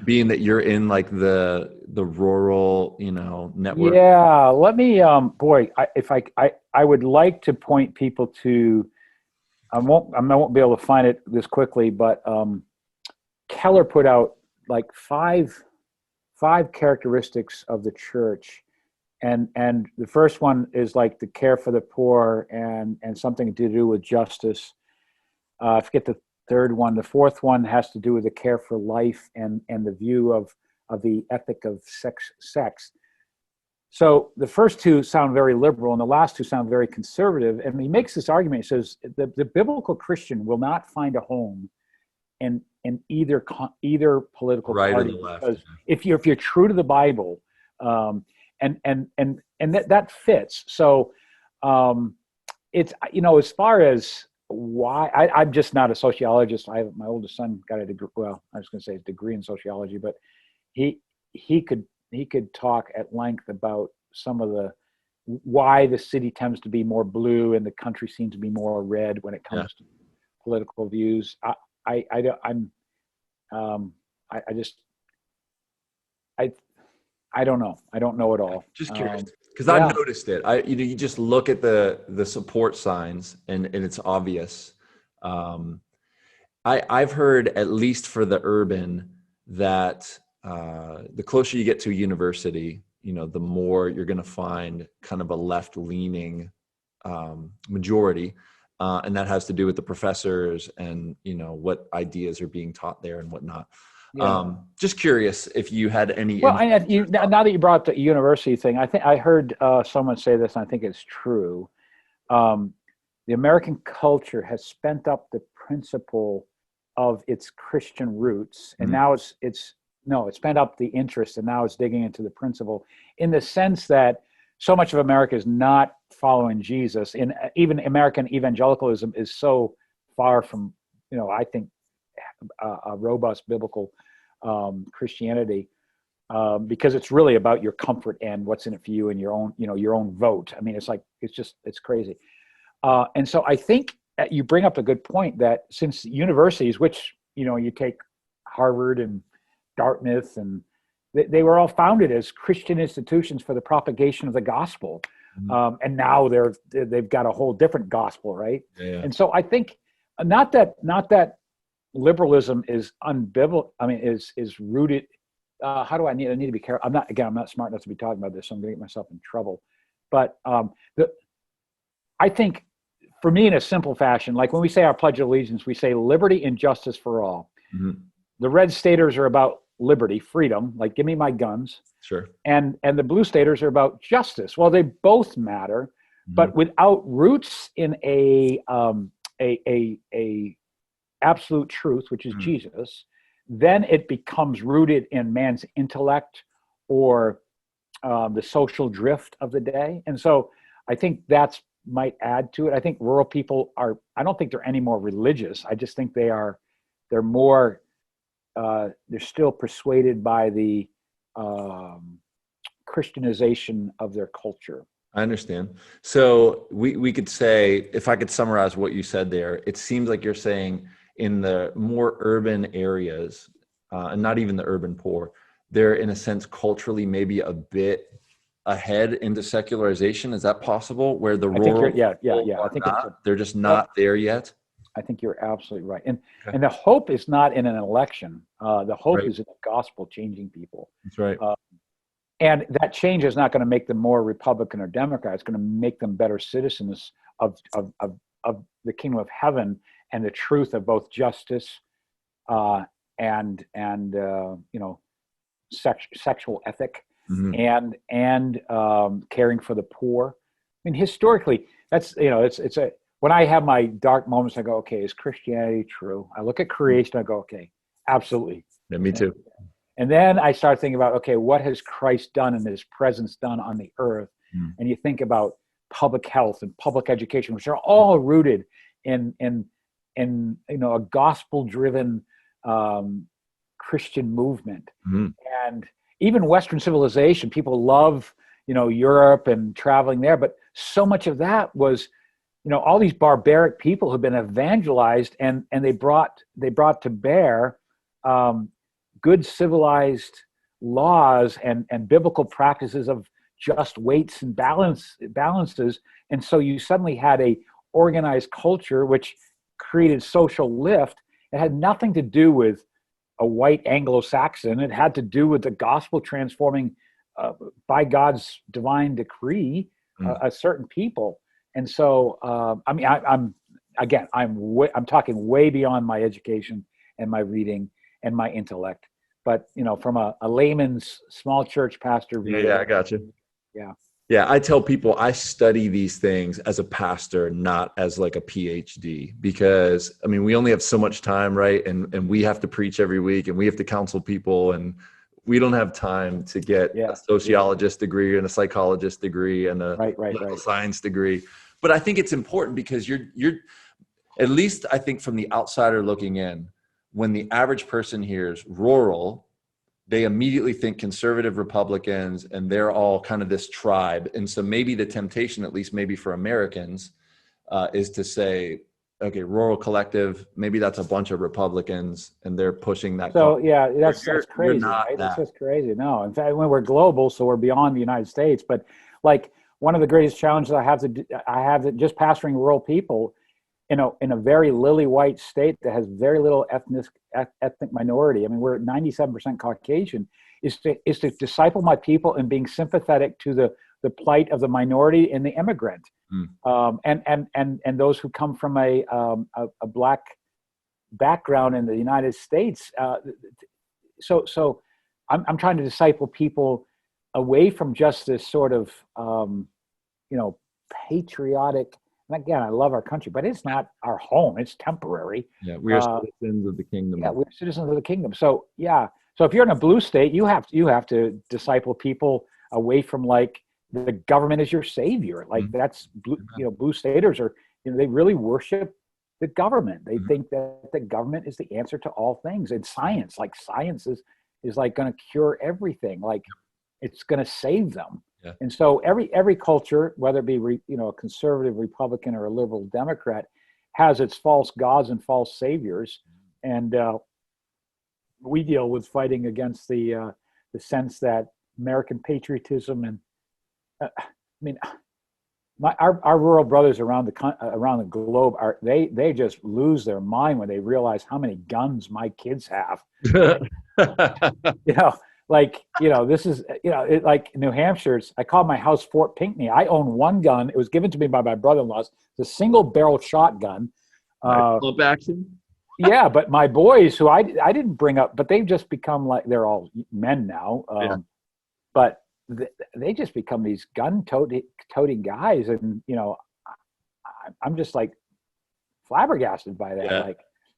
Being that you're in like the rural, network. Yeah, let me, I would like to point people to, I won't be able to find it this quickly, but Keller put out like five characteristics of the church. And the first one is like the care for the poor and something to do with justice. I forget the third one. The fourth one has to do with the care for life and the view of the ethic of sex. So the first two sound very liberal and the last two sound very conservative. And he makes this argument. He says the biblical Christian will not find a home in either political party. Because if you're true to the Bible, and that fits. So it's, as far as why, I'm just not a sociologist. My oldest son got a degree. Well, I was going to say a degree in sociology, but he could talk at length about some of why the city tends to be more blue and the country seems to be more red when it comes to political views. I don't know. I don't know at all. Just curious, because I've noticed it. You just look at the support signs and it's obvious. I've heard, at least for the urban, that the closer you get to a university, the more you're going to find kind of a left-leaning majority, and that has to do with the professors and what ideas are being taught there and whatnot. Yeah. Just curious if you had any. Well, now that you brought the university thing, I think I heard someone say this, and I think it's true. The American culture has spent up the principle of its Christian roots, and now it's spent up the interest, and now it's digging into the principle, in the sense that so much of America is not following Jesus, and even American evangelicalism is so far from, I think, a robust biblical Christianity, because it's really about your comfort and what's in it for you and your own vote. I mean, it's crazy. And so I think you bring up a good point that since universities, which, you take Harvard and Dartmouth, and they were all founded as Christian institutions for the propagation of the gospel. And now they've got a whole different gospel, right? Yeah. And so I think not that liberalism is unbiblical. I mean, is rooted. How do I need to be careful? I'm not smart enough to be talking about this, so I'm going to get myself in trouble. But I think, for me, in a simple fashion, like when we say our Pledge of Allegiance, we say liberty and justice for all. Mm-hmm. The red staters are about liberty, freedom, like give me my guns. Sure. And the blue staters are about justice. Well, they both matter, but without roots in a absolute truth, which is Jesus, then it becomes rooted in man's intellect or the social drift of the day. And so I think that's might add to it. I think rural people I don't think they're any more religious. I just think they're more, they're still persuaded by the Christianization of their culture. I understand. So we could say, if I could summarize what you said there, it seems like you're saying in the more urban areas, and not even the urban poor, they're in a sense culturally maybe a bit ahead into secularization. Is that possible? Where the rural, I think they're just not there yet. I think you're absolutely right. And the hope is not in an election. The hope is in the gospel changing people. That's right. And that change is not going to make them more Republican or Democrat. It's going to make them better citizens of the kingdom of heaven and the truth of both justice and sexual ethic, and caring for the poor. I mean, historically, that's, it's when I have my dark moments, I go, okay, is Christianity true? I look at creation, I go, okay, absolutely. Yeah, me too. And then I start thinking about, okay, what has Christ done and his presence done on the earth? And you think about public health and public education, which are all rooted in a gospel-driven Christian movement. And even Western civilization, people love, Europe and traveling there, but so much of that was, all these barbaric people who've been evangelized, and they brought to bear good civilized laws and biblical practices of just weights and balances. And so you suddenly had a organized culture which created social lift. It had nothing to do with a white Anglo-Saxon. It had to do with the gospel transforming by God's divine decree a certain people. And so, I'm talking way beyond my education and my reading and my intellect, but from a layman's small church pastor view. Yeah, I got you. Yeah, I tell people I study these things as a pastor, not as like a PhD, because we only have so much time, right? And we have to preach every week, and we have to counsel people, and we don't have time to get a sociologist degree and a psychologist degree and a political science degree. But I think it's important because you're at least, I think, from the outsider looking in, when the average person hears rural, they immediately think conservative Republicans, and they're all kind of this tribe. And so maybe the temptation, at least maybe for Americans, is to say, okay, rural collective, maybe that's a bunch of Republicans and they're pushing that. So that's crazy, right? That's just crazy. No, in fact, when we're global, so we're beyond the United States. But like one of the greatest challenges I have just pastoring rural people in a very lily white state that has very little ethnic minority. We're 97% Caucasian, is to disciple my people in being sympathetic to the plight of the minority and the immigrant, and those who come from a black background in the United States. So I'm trying to disciple people away from just this sort of patriotic. And again, I love our country, but it's not our home. It's temporary. Yeah, we are citizens of the kingdom. Yeah, we're citizens of the kingdom. So so if you're in a blue state, you have to disciple people away from like the government is your savior. Like that's blue. Blue staters are they really worship the government. They think that the government is the answer to all things. And science is like going to cure everything. Like it's going to save them. Yeah. And so every culture, whether it be a conservative Republican or a liberal Democrat, has its false gods and false saviors, and we deal with fighting against the sense that American patriotism and our rural brothers around the globe they just lose their mind when they realize how many guns my kids have. This is, like New Hampshire's, I call my house Fort Pinckney. I own one gun. It was given to me by my brother-in-law's. It's a single barrel shotgun. Pump action? Yeah, but my boys, who I didn't bring up, but they've just become like, they're all men now. But they just become these gun-toting guys. And, I'm just like flabbergasted by that. Yeah.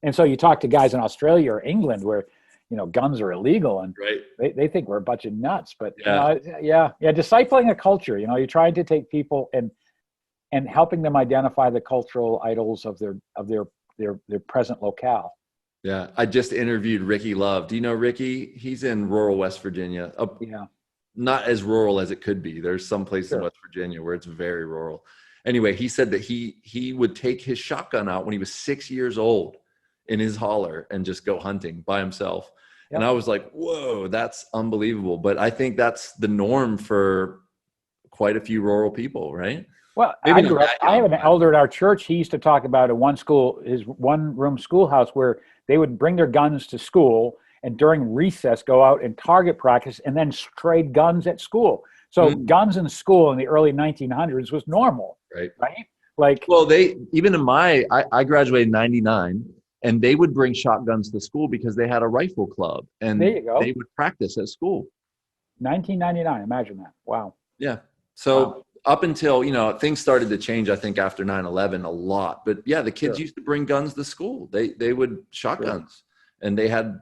And so you talk to guys in Australia or England where, guns are illegal, and they think we're a bunch of nuts. But discipling a culture. You're trying to take people, and and helping them identify the cultural idols of their present locale. Yeah. I just interviewed Ricky Love. Do you know Ricky? He's in rural West Virginia. Yeah. Not as rural as it could be. There's some places in West Virginia where it's very rural. Anyway, he said that he would take his shotgun out when he was 6 years old in his holler and just go hunting by himself. Yep. And I was like, whoa, that's unbelievable. But I think that's the norm for quite a few rural people, right? Well, I have an elder at our church. He used to talk about his one-room schoolhouse where they would bring their guns to school and during recess go out and target practice and then trade guns at school. So guns in school in the early 1900s was normal, right? Like, well, I graduated in 99, and they would bring shotguns to school because they had a rifle club, and there you go. They would practice at school. 1999, imagine that. Wow. Yeah. So up until, things started to change, I think, after 9/11 a lot. But yeah, the kids used to bring guns to school. They would shotguns, and they had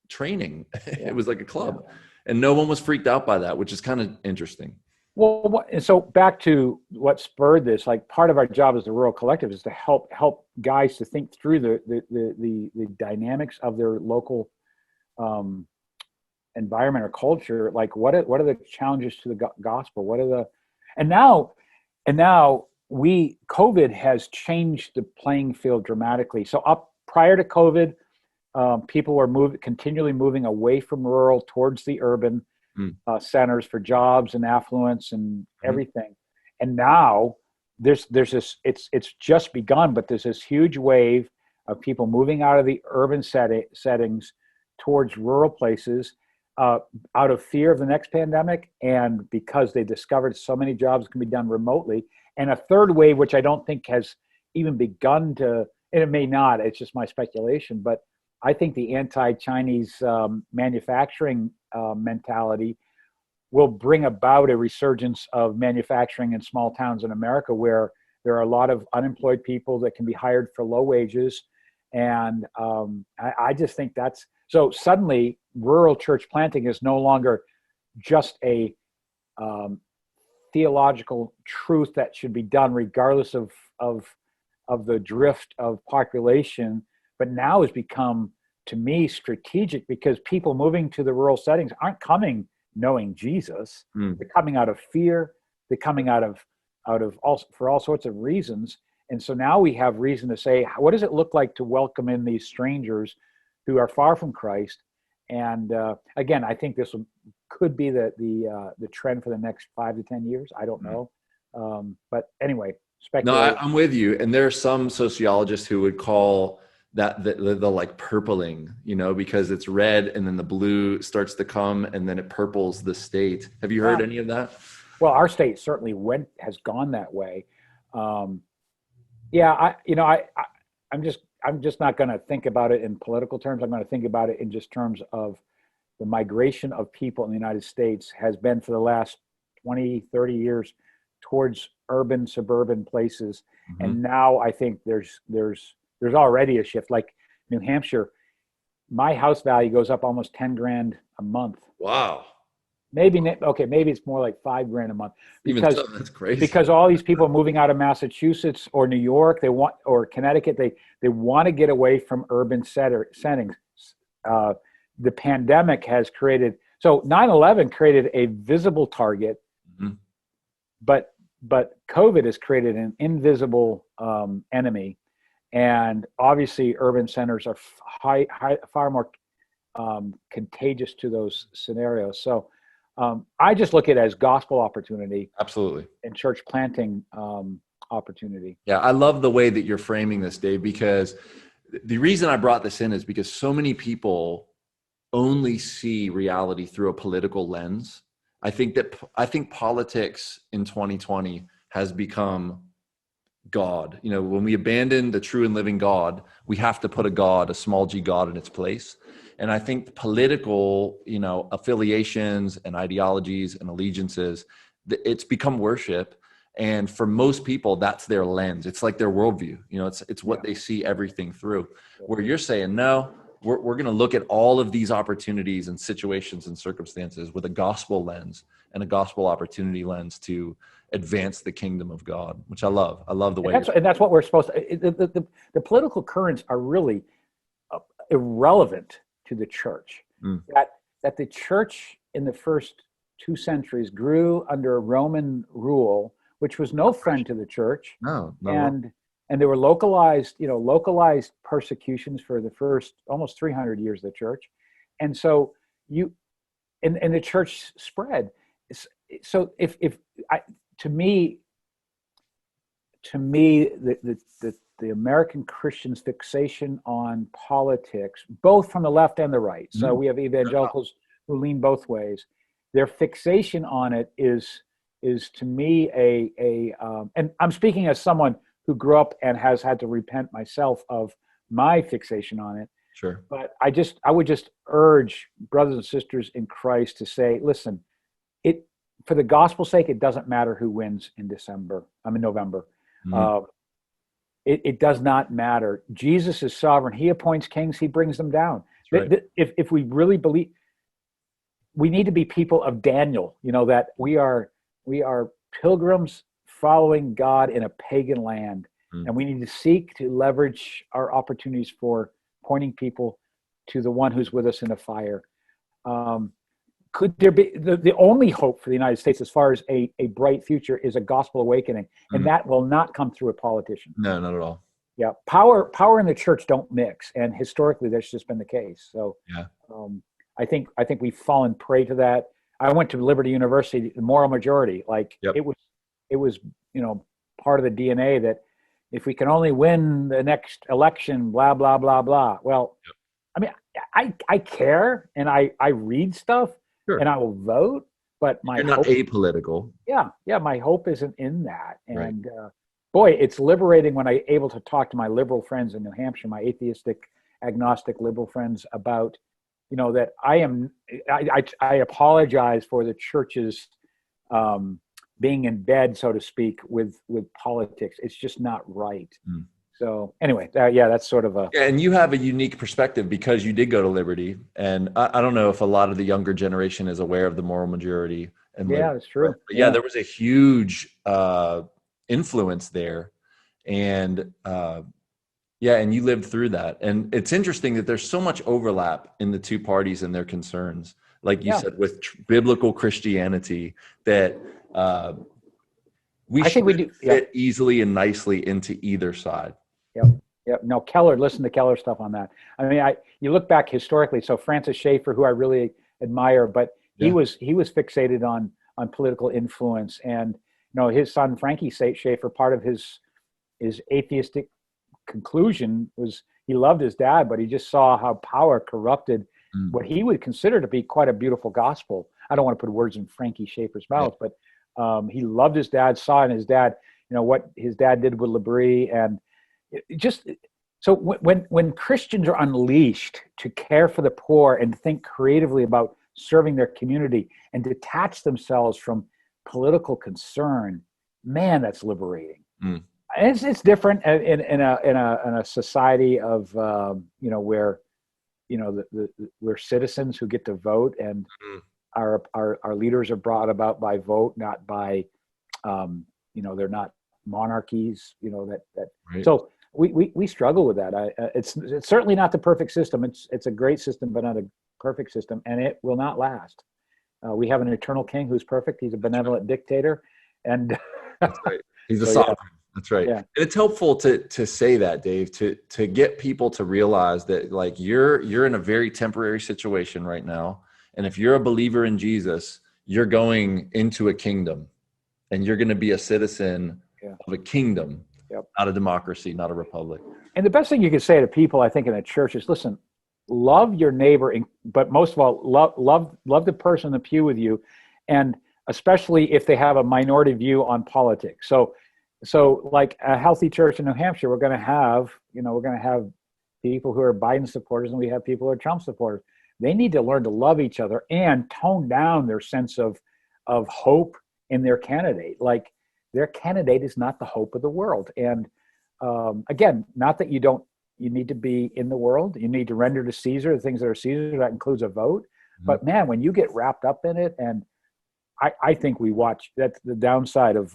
training. It was like a club, and no one was freaked out by that, which is kind of interesting. Well, so back to what spurred this, like part of our job as the Rural Collective is to help guys to think through the dynamics of their local environment or culture. Like what are the challenges to the gospel? And now COVID has changed the playing field dramatically. So prior to COVID, people were continually moving away from rural towards the urban centers for jobs and affluence and everything. And now there's this, it's just begun, but there's this huge wave of people moving out of the urban settings towards rural places out of fear of the next pandemic, and because they discovered so many jobs can be done remotely. And a third wave, which I don't think has even begun to, and it may not, it's just my speculation, but I think the anti-Chinese manufacturing mentality will bring about a resurgence of manufacturing in small towns in America, where there are a lot of unemployed people that can be hired for low wages. And I just think so suddenly rural church planting is no longer just a theological truth that should be done regardless of the drift of population, but now has become, to me, strategic, because people moving to the rural settings aren't coming knowing Jesus. They're coming out of fear. They're coming out of for all sorts of reasons. And so now we have reason to say, what does it look like to welcome in these strangers who are far from Christ? And again, I think this could be the trend for the next 5 to 10 years. I don't know. But anyway, speculate. No, I'm with you. And there are some sociologists who would call that the like purpling, because it's red and then the blue starts to come and then it purples the state. Have you heard any of that? Well, our state certainly has gone that way. I'm just not going to think about it in political terms. I'm going to think about it in just terms of the migration of people in the United States has been for the last 20, 30 years towards urban, suburban places. And now I think there's already a shift. Like New Hampshire, my house value goes up almost 10 grand a month. Wow. Maybe it's more like 5 grand a month, because that's crazy. Because all these people are moving out of Massachusetts or New York, or Connecticut, they want to get away from urban settings. The pandemic has created, so 9/11 created a visible target, but COVID has created an invisible enemy. And obviously urban centers are far more contagious to those scenarios. So I just look at it as gospel opportunity. Absolutely. And church planting opportunity. Yeah, I love the way that you're framing this, Dave, because the reason I brought this in is because so many people only see reality through a political lens. I think politics in 2020 has become God. When we abandon the true and living God, we have to put a small g God in its place. And I think the political, affiliations and ideologies and allegiances, it's become worship. And for most people, that's their lens. It's like their worldview. It's what they see everything through. Where you're saying, no, we're going to look at all of these opportunities and situations and circumstances with a gospel lens. and a gospel opportunity lens to advance the kingdom of God, which I love. I love the way. And that's what we're supposed to. The political currents are really irrelevant to the church. That the church in the first 2 centuries grew under Roman rule, which was no friend to the church. No. And there were localized persecutions for the first almost 300 years of the church. And so and the church spread. So to me, the American Christians' fixation on politics, both from the left and the right. So we have evangelicals who lean both ways. Their fixation on it is to me and I'm speaking as someone who grew up and has had to repent myself of my fixation on it. Sure. But I would just urge brothers and sisters in Christ to say, listen, for the gospel's sake, it doesn't matter who wins in November. It does not matter. Jesus is sovereign. He appoints kings. He brings them down. Right. If we really believe, we need to be people of Daniel, that we are pilgrims following God in a pagan land. And we need to seek to leverage our opportunities for pointing people to the one who's with us in the fire. Could there be the only hope for the United States as far as a bright future is a gospel awakening, and that will not come through a politician. No, not at all. Yeah, power and the church don't mix, and historically that's just been the case. So yeah, I think we've fallen prey to that. I went to Liberty University, the moral majority. It was part of the DNA that if we can only win the next election, blah blah blah blah. Well, I mean, I care and I read stuff. Sure. And I will vote, but you're not apolitical. Yeah, my hope isn't in that. And boy, it's liberating when I'm able to talk to my liberal friends in New Hampshire, my atheistic, agnostic, liberal friends about, that I apologize for the church's being in bed, so to speak, with politics. It's just not right. So anyway, that's sort of and you have a unique perspective because you did go to Liberty, and I don't know if a lot of the younger generation is aware of the moral majority. And that's true. But there was a huge influence there, and and you lived through that. And it's interesting that there's so much overlap in the two parties and their concerns, like you said, with biblical Christianity that. I think we do fit easily and nicely into either side. Yep. No, Keller, listen to Keller stuff on that. I mean, you look back historically. So Francis Schaeffer, who I really admire, but he was fixated on political influence, and his son Frankie Schaeffer, part of his atheistic conclusion was he loved his dad, but he just saw how power corrupted what he would consider to be quite a beautiful gospel. I don't want to put words in Frankie Schaeffer's mouth, but he loved his dad, saw in his dad, what his dad did with Labrie, and so when Christians are unleashed to care for the poor and think creatively about serving their community and detach themselves from political concern, man, that's liberating. And it's different in a society of where we're citizens who get to vote, and our leaders are brought about by vote, not by they're not monarchies. Right. So we struggle with that. It's certainly not the perfect system. It's a great system, but not a perfect system, and it will not last. We have an eternal king who's perfect. He's a benevolent dictator, and that's right. He's a sovereign. Yeah. That's right. Yeah. And it's helpful to say that, Dave, to get people to realize that like you're in a very temporary situation right now. And if you're a believer in Jesus, you're going into a kingdom, and you're going to be a citizen of a kingdom, not a democracy, not a republic. And the best thing you can say to people, I think, in a church is, listen, love your neighbor, but most of all, love the person in the pew with you, and especially if they have a minority view on politics. So like a healthy church in New Hampshire, we're going to have people who are Biden supporters, and we have people who are Trump supporters. They need to learn to love each other and tone down their sense of hope in their candidate. Like, their candidate is not the hope of the world. And again, not that you need to be in the world. You need to render to Caesar the things that are Caesar. That includes a vote. But man, when you get wrapped up in it, and I think we watch. That's the downside of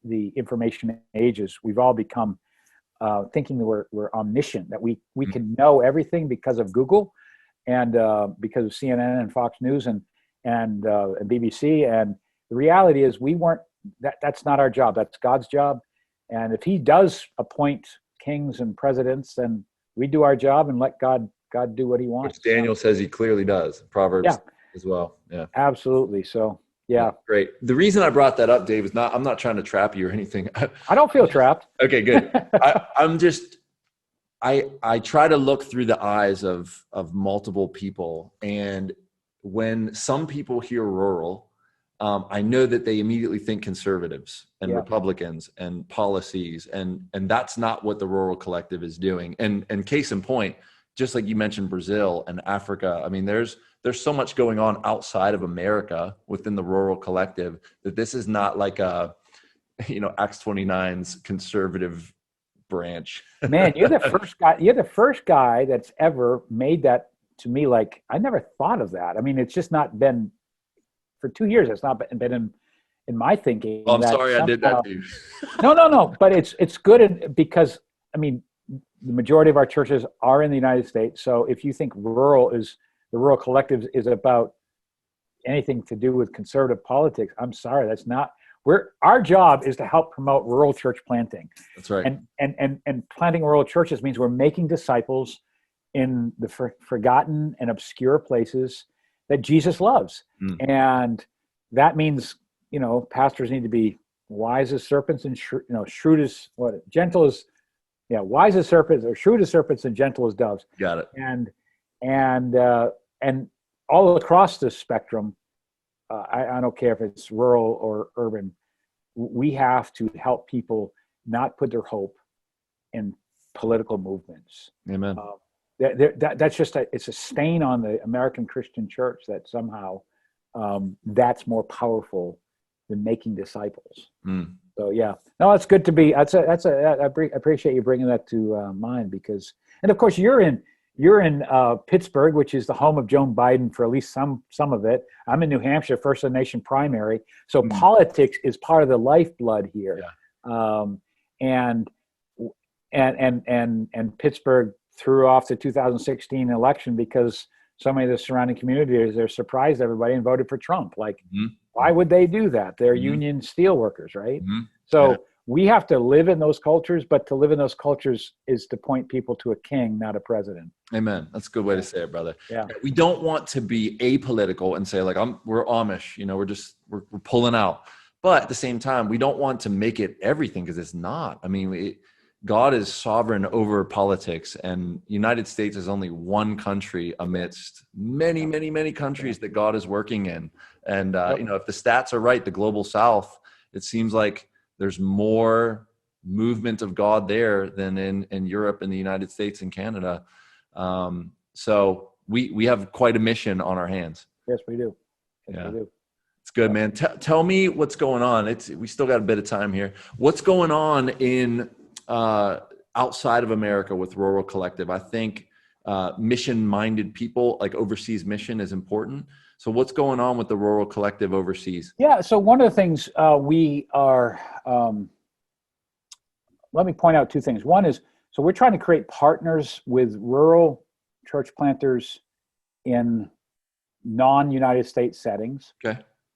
the information ages. We've all become thinking that we're omniscient, that we can know everything because of Google and because of CNN and Fox News and BBC. And the reality is we weren't. That's not our job. That's God's job. And if He does appoint kings and presidents, then we do our job and let God do what He wants. Which Daniel says He clearly does. Proverbs as well. Yeah, absolutely. So yeah, great. The reason I brought that up, Dave, is I'm not trying to trap you or anything. I don't feel trapped. Okay, good. I try to look through the eyes of multiple people, and when some people hear rural, I know that they immediately think conservatives and Republicans and policies, and that's not what the Rural Collective is doing. And case in point, just like you mentioned, Brazil and Africa. I mean, there's so much going on outside of America within the Rural Collective that this is not like Acts 29's conservative branch. Man, you're the first guy. You're the first guy that's ever made that to me. Like, I never thought of that. I mean, it's just not been. For 2 years, it's not been in my thinking. I'm sorry I did that to you. No. But it's good because, I mean, the majority of our churches are in the United States. So if you think the Rural Collective is about anything to do with conservative politics, I'm sorry, that's not. Our job is to help promote rural church planting. That's right. And planting rural churches means we're making disciples in the forgotten and obscure places that Jesus loves. And that means, pastors need to be wise as serpents and shrewd as wise as serpents, or shrewd as serpents and gentle as doves. Got it. And all across the spectrum, I don't care if it's rural or urban, we have to help people not put their hope in political movements. Amen. That's just it's a stain on the American Christian church that somehow that's more powerful than making disciples. So it's good to be. I appreciate you bringing that to mind, because, and of course you're in Pittsburgh, which is the home of Joe Biden for at least some of it. I'm in New Hampshire, first of the nation primary. So politics is part of the lifeblood here. And Pittsburgh threw off the 2016 election because so many of the surrounding communities, they're surprised everybody and voted for Trump. Like, why would they do that? They're union steel workers, right? So we have to live in those cultures, but to live in those cultures is to point people to a king, not a president. Amen. That's a good way to say it, brother. Yeah. We don't want to be apolitical and say like, we're Amish, we're pulling out. But at the same time, we don't want to make it everything, because it's not. I mean, God is sovereign over politics, and United States is only one country amidst many, many, many countries that God is working in. And, if the stats are right, the global South, it seems like there's more movement of God there than in Europe and the United States and Canada. So we have quite a mission on our hands. Yes, we do. We do. It's good, man. Tell me what's going on. We still got a bit of time here. What's going on in outside of America with Rural Collective? I think mission-minded people, like overseas mission, is important. So what's going on with the Rural Collective overseas? Yeah, so one of the things we are, let me point out two things. One is, so we're trying to create partners with rural church planters in non-United States settings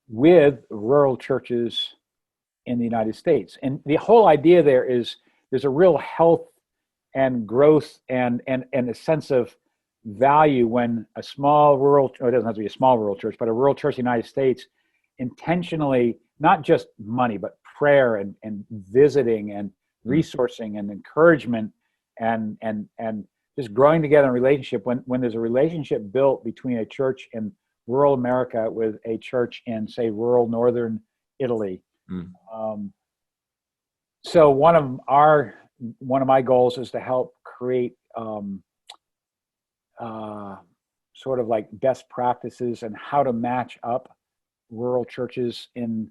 with rural churches in the United States. And the whole idea there is there's a real health and growth and a sense of value when a small rural, or it doesn't have to be a small rural church, but a rural church in the United States intentionally, not just money, but prayer and visiting and resourcing and encouragement and just growing together in relationship. When there's a relationship built between a church in rural America with a church in, say, rural northern Italy. So one of my goals is to help create sort of like best practices and how to match up rural churches in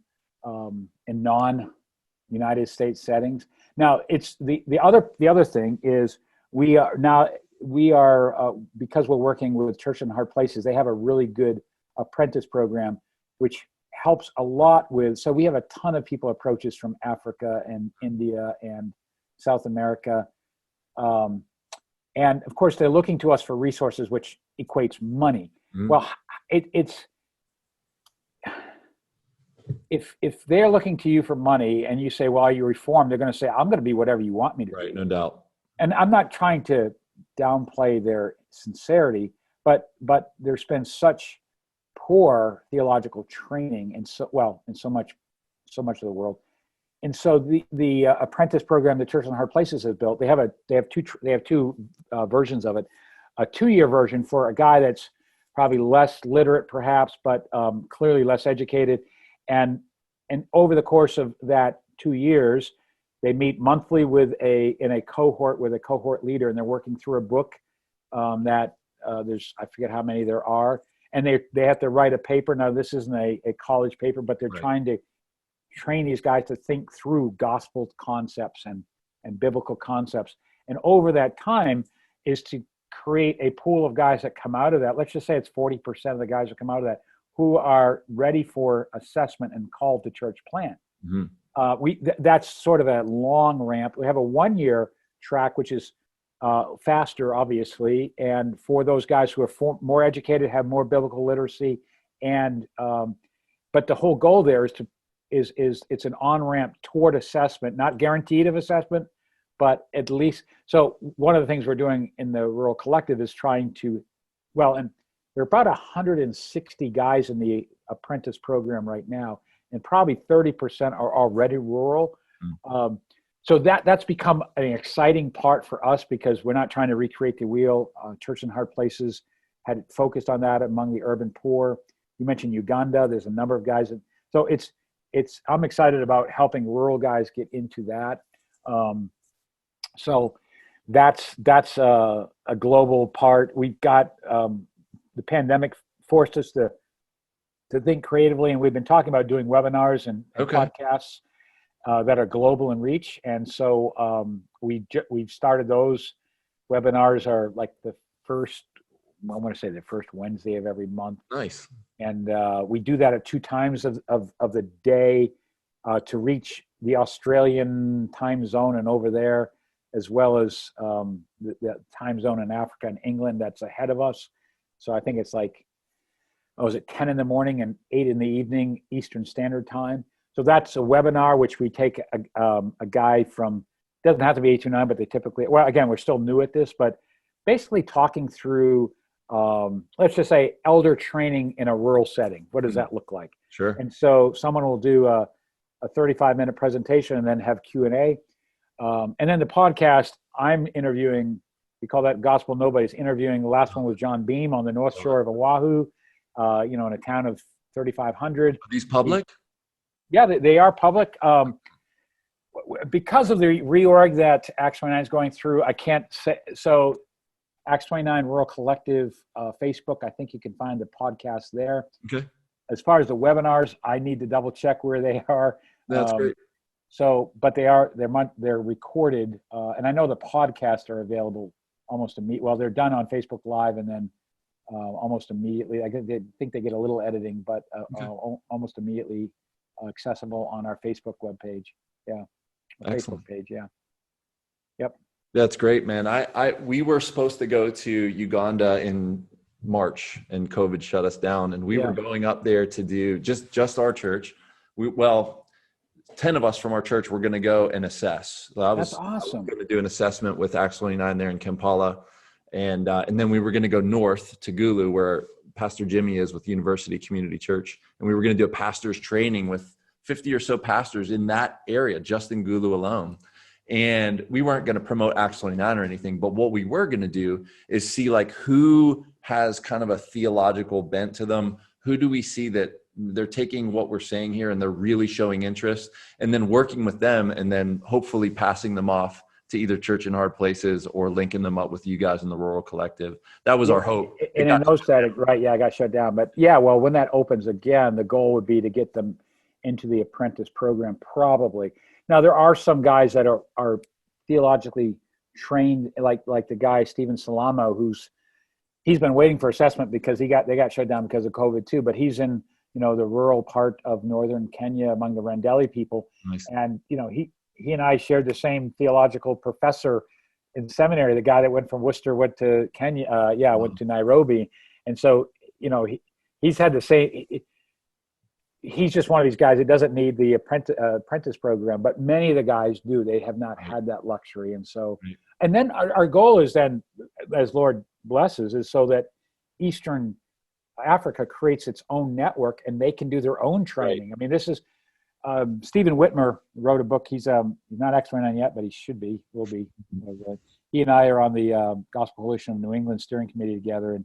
non-United States settings. Now, it's the other thing is we are because we're working with Church in Hard Places, they have a really good apprentice program which helps a lot with, so we have a ton of people approach us from Africa and India and South America. And of course, they're looking to us for resources, which equates money. Well, it's if they're looking to you for money and you say, well, you reform, they're going to say, I'm going to be whatever you want me to be. Right, no doubt. And I'm not trying to downplay their sincerity, but there's been such poor theological training in so much of the world. And so the apprentice program the Church on Hard Places has built, they have two versions of it. A 2-year version for a guy that's probably less literate, perhaps, but clearly less educated. And over the course of that 2 years, they meet monthly in a cohort with a cohort leader, and they're working through a book that there's, I forget how many there are, and they have to write a paper. Now, this isn't a college paper, but they're trying to train these guys to think through gospel concepts and biblical concepts. And over that time is to create a pool of guys that come out of that. Let's just say it's 40% of the guys that come out of that who are ready for assessment and called to church plant. That's sort of a long ramp. We have a 1-year track, which is faster, obviously, and for those guys who are more educated, have more biblical literacy, and but the whole goal there is it's an on-ramp toward assessment, not guaranteed of assessment, but at least. So one of the things we're doing in the Rural Collective is trying to, and there are about 160 guys in the apprentice program right now, and probably 30% are already rural. So that's become an exciting part for us because we're not trying to recreate the wheel. Church in Hard Places had focused on that among the urban poor. You mentioned Uganda. There's a number of guys. So I'm excited about helping rural guys get into that. So that's a global part. We've got the pandemic forced us to think creatively, and we've been talking about doing webinars and podcasts that are global in reach. And so we've started those. Webinars are like the first Wednesday of every month. Nice. And we do that at 2 times of the day to reach the Australian time zone and over there, as well as the time zone in Africa and England that's ahead of us. So I think it's like, is it 10 in the morning and 8 in the evening Eastern Standard Time? So that's a webinar which we take a guy from, doesn't have to be A29, but they typically, again, we're still new at this, but basically talking through, let's just say, elder training in a rural setting. What does that look like? Sure. And so someone will do a 35-minute presentation and then have Q&A. And then the podcast, I'm interviewing, we call that Gospel Nobodies, interviewing. The last one was John Beam on the North Shore of Oahu, in a town of 3,500. Are these public? Yeah, they are public. Because of the reorg that Acts 29 is going through, I can't say. So Acts 29 Rural Collective Facebook, I think you can find the podcast there. Okay. As far as the webinars, I need to double check where they are. That's great. So, but they're recorded, and I know the podcasts are available almost immediately. Well, they're done on Facebook Live, and then almost immediately. I think they get a little editing, but almost immediately accessible on our Facebook webpage. Yeah, Excellent. Facebook page. Yeah. Yep. That's great, man. We were supposed to go to Uganda in March, and COVID shut us down, and we were going up there to do just our church. 10 of us from our church were going to go and assess. So That's awesome. I was going to do an assessment with Acts 29 there in Kampala. And then we were going to go north to Gulu, where Pastor Jimmy is with University Community Church. And we were going to do a pastor's training with 50 or so pastors in that area, just in Gulu alone. And we weren't going to promote Acts 29 or anything, but what we were going to do is see like who has kind of a theological bent to them. Who do we see that they're taking what we're saying here and they're really showing interest, and then working with them and then hopefully passing them off to either Church in Hard Places or linking them up with you guys in the Rural Collective. That was our hope. And in those settings, right? Yeah, I got shut down. But yeah, well, when that opens again, the goal would be to get them into the apprentice program, probably. Now, there are some guys that are theologically trained, like the guy, Stephen Salamo, he's been waiting for assessment because they got shut down because of COVID too, but he's in the rural part of northern Kenya among the Rendeli people. Nice. And, he and I shared the same theological professor in seminary, the guy that went from Worcester, went to Kenya, went to Nairobi. And so, he's had the same, he's just one of these guys that doesn't need the apprentice program, but many of the guys do. They have not had that luxury. And so, and then our goal is then, as Lord blesses, is so that Eastern Africa creates its own network and they can do their own training. Right. I mean, this is, Stephen Whitmer wrote a book. He's not X29 yet, but he should be, will be. He and I are on the Gospel Coalition of New England steering committee together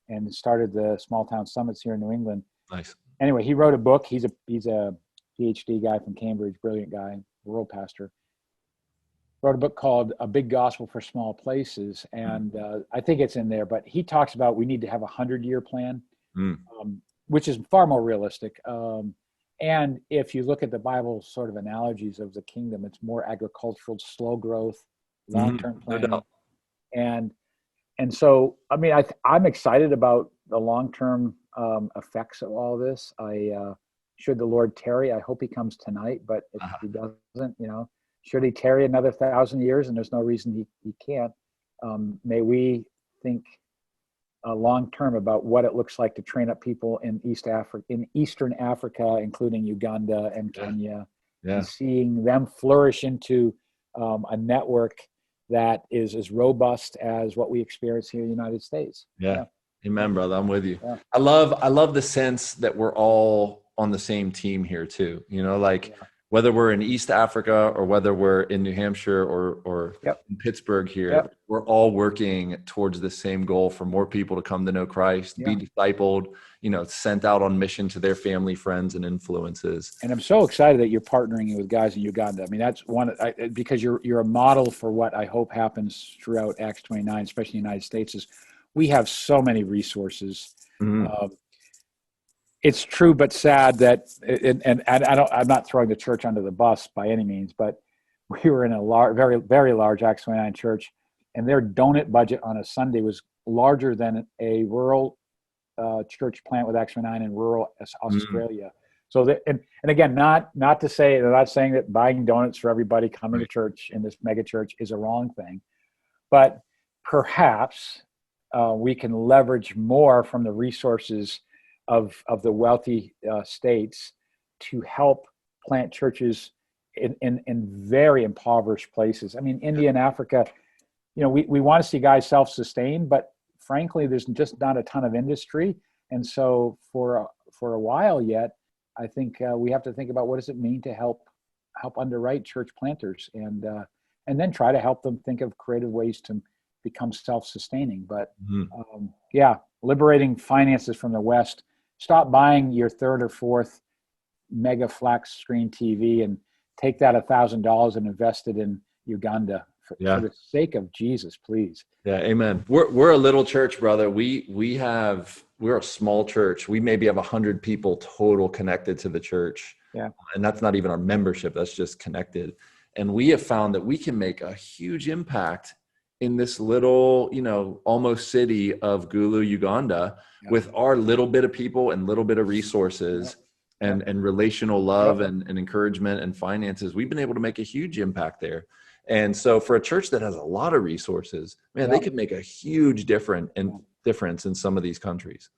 and started the small town summits here in New England. Nice. Anyway, he wrote a book. He's a PhD guy from Cambridge, brilliant guy, rural pastor. Wrote a book called A Big Gospel for Small Places. And I think it's in there, but he talks about we need to have a 100-year plan, which is far more realistic. And if you look at the Bible sort of analogies of the kingdom, it's more agricultural, slow growth, long-term planning. No doubt. And so, I mean, I'm excited about the long-term effects of all this. Should the Lord tarry, I hope he comes tonight, but if he doesn't, should he tarry another 1,000 years, and there's no reason he can't, may we think long-term about what it looks like to train up people in Eastern Africa, including Uganda and Kenya, and seeing them flourish into a network that is as robust as what we experience here in the United States. Yeah. Amen, brother. I'm with you. Yeah. I love the sense that we're all on the same team here too. Whether we're in East Africa or whether we're in New Hampshire or in Pittsburgh here, we're all working towards the same goal for more people to come to know Christ, be discipled, sent out on mission to their family, friends, and influences. And I'm so excited that you're partnering with guys in Uganda. I mean, that's because you're a model for what I hope happens throughout Acts 29, especially in the United States, is we have so many resources. It's true but sad that, and I'm not throwing the church under the bus by any means, but we were in a very, very large Acts 29 church, and their donut budget on a Sunday was larger than a rural church plant with Acts 29 in rural Australia. So and again, not to say, they're not saying that buying donuts for everybody coming to church in this mega church is a wrong thing, but perhaps we can leverage more from the resources of the wealthy states to help plant churches in very impoverished places. I mean, India and Africa, we want to see guys self-sustain, but frankly, there's just not a ton of industry. And so for a while yet, I think we have to think about what does it mean to help underwrite church planters and then try to help them think of creative ways to become self-sustaining. But liberating finances from the West. Stop buying your third or fourth mega flat screen TV and take that $1,000 and invest it in Uganda for the sake of Jesus, please. Yeah, amen. We're a little church, brother. We're a small church. We maybe have 100 people total connected to the church. Yeah, and that's not even our membership. That's just connected. And we have found that we can make a huge impact in this little, almost city of Gulu, Uganda, with our little bit of people and little bit of resources and relational love and encouragement and finances. We've been able to make a huge impact there. And so for a church that has a lot of resources, man, they could make a huge difference in some of these countries.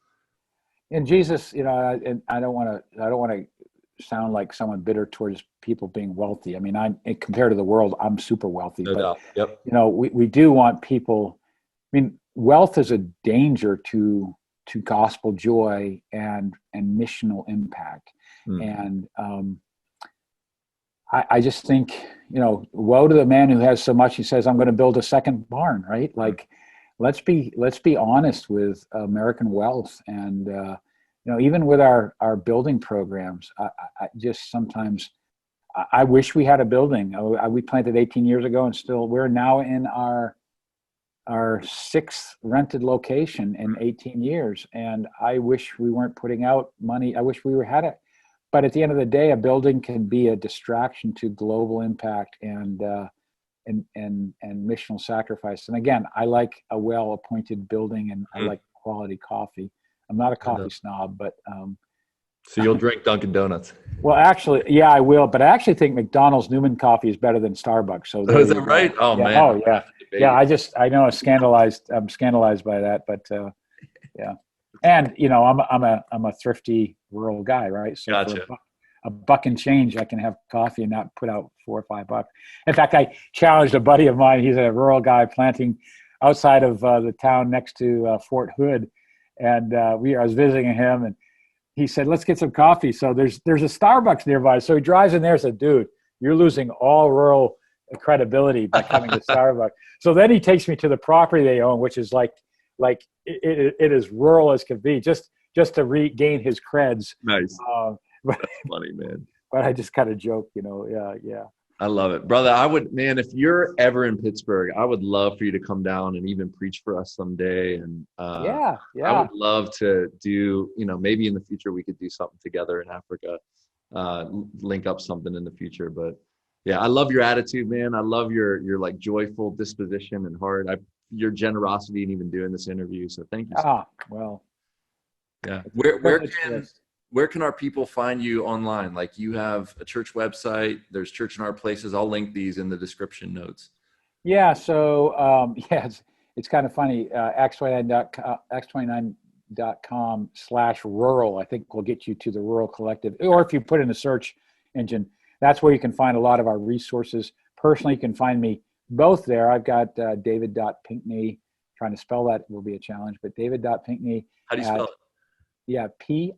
And Jesus, and I don't want to sound like someone bitter towards people being wealthy. I mean, compared to the world, I'm super wealthy. No doubt. Yep. We do want people. I mean, wealth is a danger to gospel joy and missional impact. And I just think, woe to the man who has so much. He says, I'm going to build a second barn, right? Like, let's be honest with American wealth. And, even with our building programs, I just sometimes, I wish we had a building. We planted 18 years ago and we're now in our sixth rented location in 18 years. And I wish we weren't putting out money. I wish we had it. But at the end of the day, a building can be a distraction to global impact and missional sacrifice. And again, I like a well-appointed building and I like quality coffee. I'm not a coffee snob, but So you'll drink Dunkin' Donuts. Well, actually, yeah, I will. But I actually think McDonald's Newman coffee is better than Starbucks. So is that right? Oh, yeah. man. Oh, yeah. Yeah, I know I'm scandalized by that, but yeah. And I'm a thrifty rural guy, right? So gotcha. for a buck and change, I can have coffee and not put out $4 or $5. In fact, I challenged a buddy of mine. He's a rural guy planting outside of the town next to Fort Hood, and I was visiting him, and he said, "Let's get some coffee." So there's a Starbucks nearby. So he drives in there and said, "Dude, you're losing all rural credibility by coming to Starbucks." So then he takes me to the property they own, which is like it is rural as can be, just to regain his creds. Nice. That's funny, man. But I just kind of joke, yeah. I love it, brother. Man, if you're ever in Pittsburgh, I would love for you to come down and even preach for us someday. And yeah. I would love to do, maybe in the future we could do something together in Africa, link up something in the future. But yeah, I love your attitude, man. I love your like joyful disposition and heart. Your generosity in even doing this interview. So thank you. Well, yeah. Where can our people find you online? Like, you have a church website, there's Church in Our Places. I'll link these in the description notes. Yeah. So, it's kind of funny. Acts29.com/rural, I think will get you to the Rural Collective. Or if you put in a search engine, that's where you can find a lot of our resources. Personally, you can find me both there. I've got David.Pinckney. Trying to spell that will be a challenge, but David.Pinckney. How do you spell it? Yeah, Pinckney.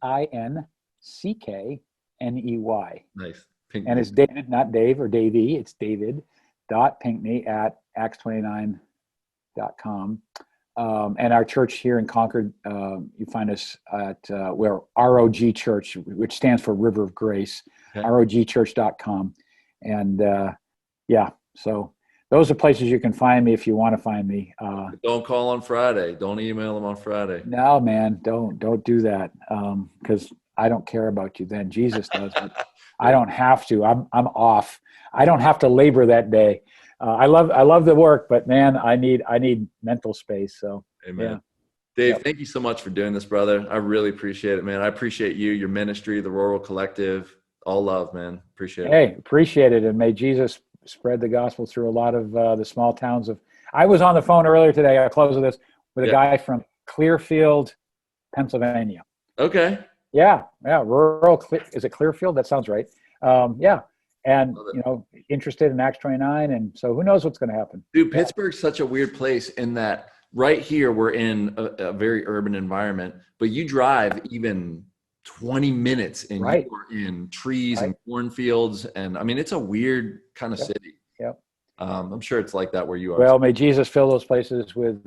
Nice. Pinckney. And it's David, not Dave or Davey. It's David.Pinckney at acts29.com. And our church here in Concord, you find us at ROG Church, which stands for River of Grace, okay. ROGchurch.com. And so those are places you can find me if you want to find me. Don't call on Friday. Don't email them on Friday. No, man, don't do that, because I don't care about you then. Jesus does, but I don't have to. I'm off. I don't have to labor that day. I love the work, but man, I need mental space. So, amen. Yeah. Dave, Thank you so much for doing this, brother. I really appreciate it, man. I appreciate you, your ministry, the Rural Collective. All love, man. Appreciate it. Hey, appreciate it, and may Jesus spread the gospel through a lot of the small towns of. I was on the phone earlier today. I'll close with this with a guy from Clearfield, Pennsylvania. Okay. Yeah. Rural. Is it Clearfield? That sounds right. Yeah. And interested in Acts 29, and so who knows what's going to happen. Dude, Pittsburgh's such a weird place in that right here we're in a very urban environment, but you drive even 20 minutes and you're in trees and cornfields, and I mean it's a weird kind of city. Yep. I'm sure it's like that where you are. Well, may Jesus fill those places with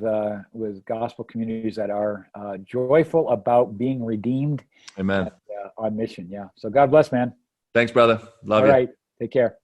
gospel communities that are joyful about being redeemed. Amen. And, on mission. Yeah. So God bless, man. Thanks, brother. Love you. All right. Take care.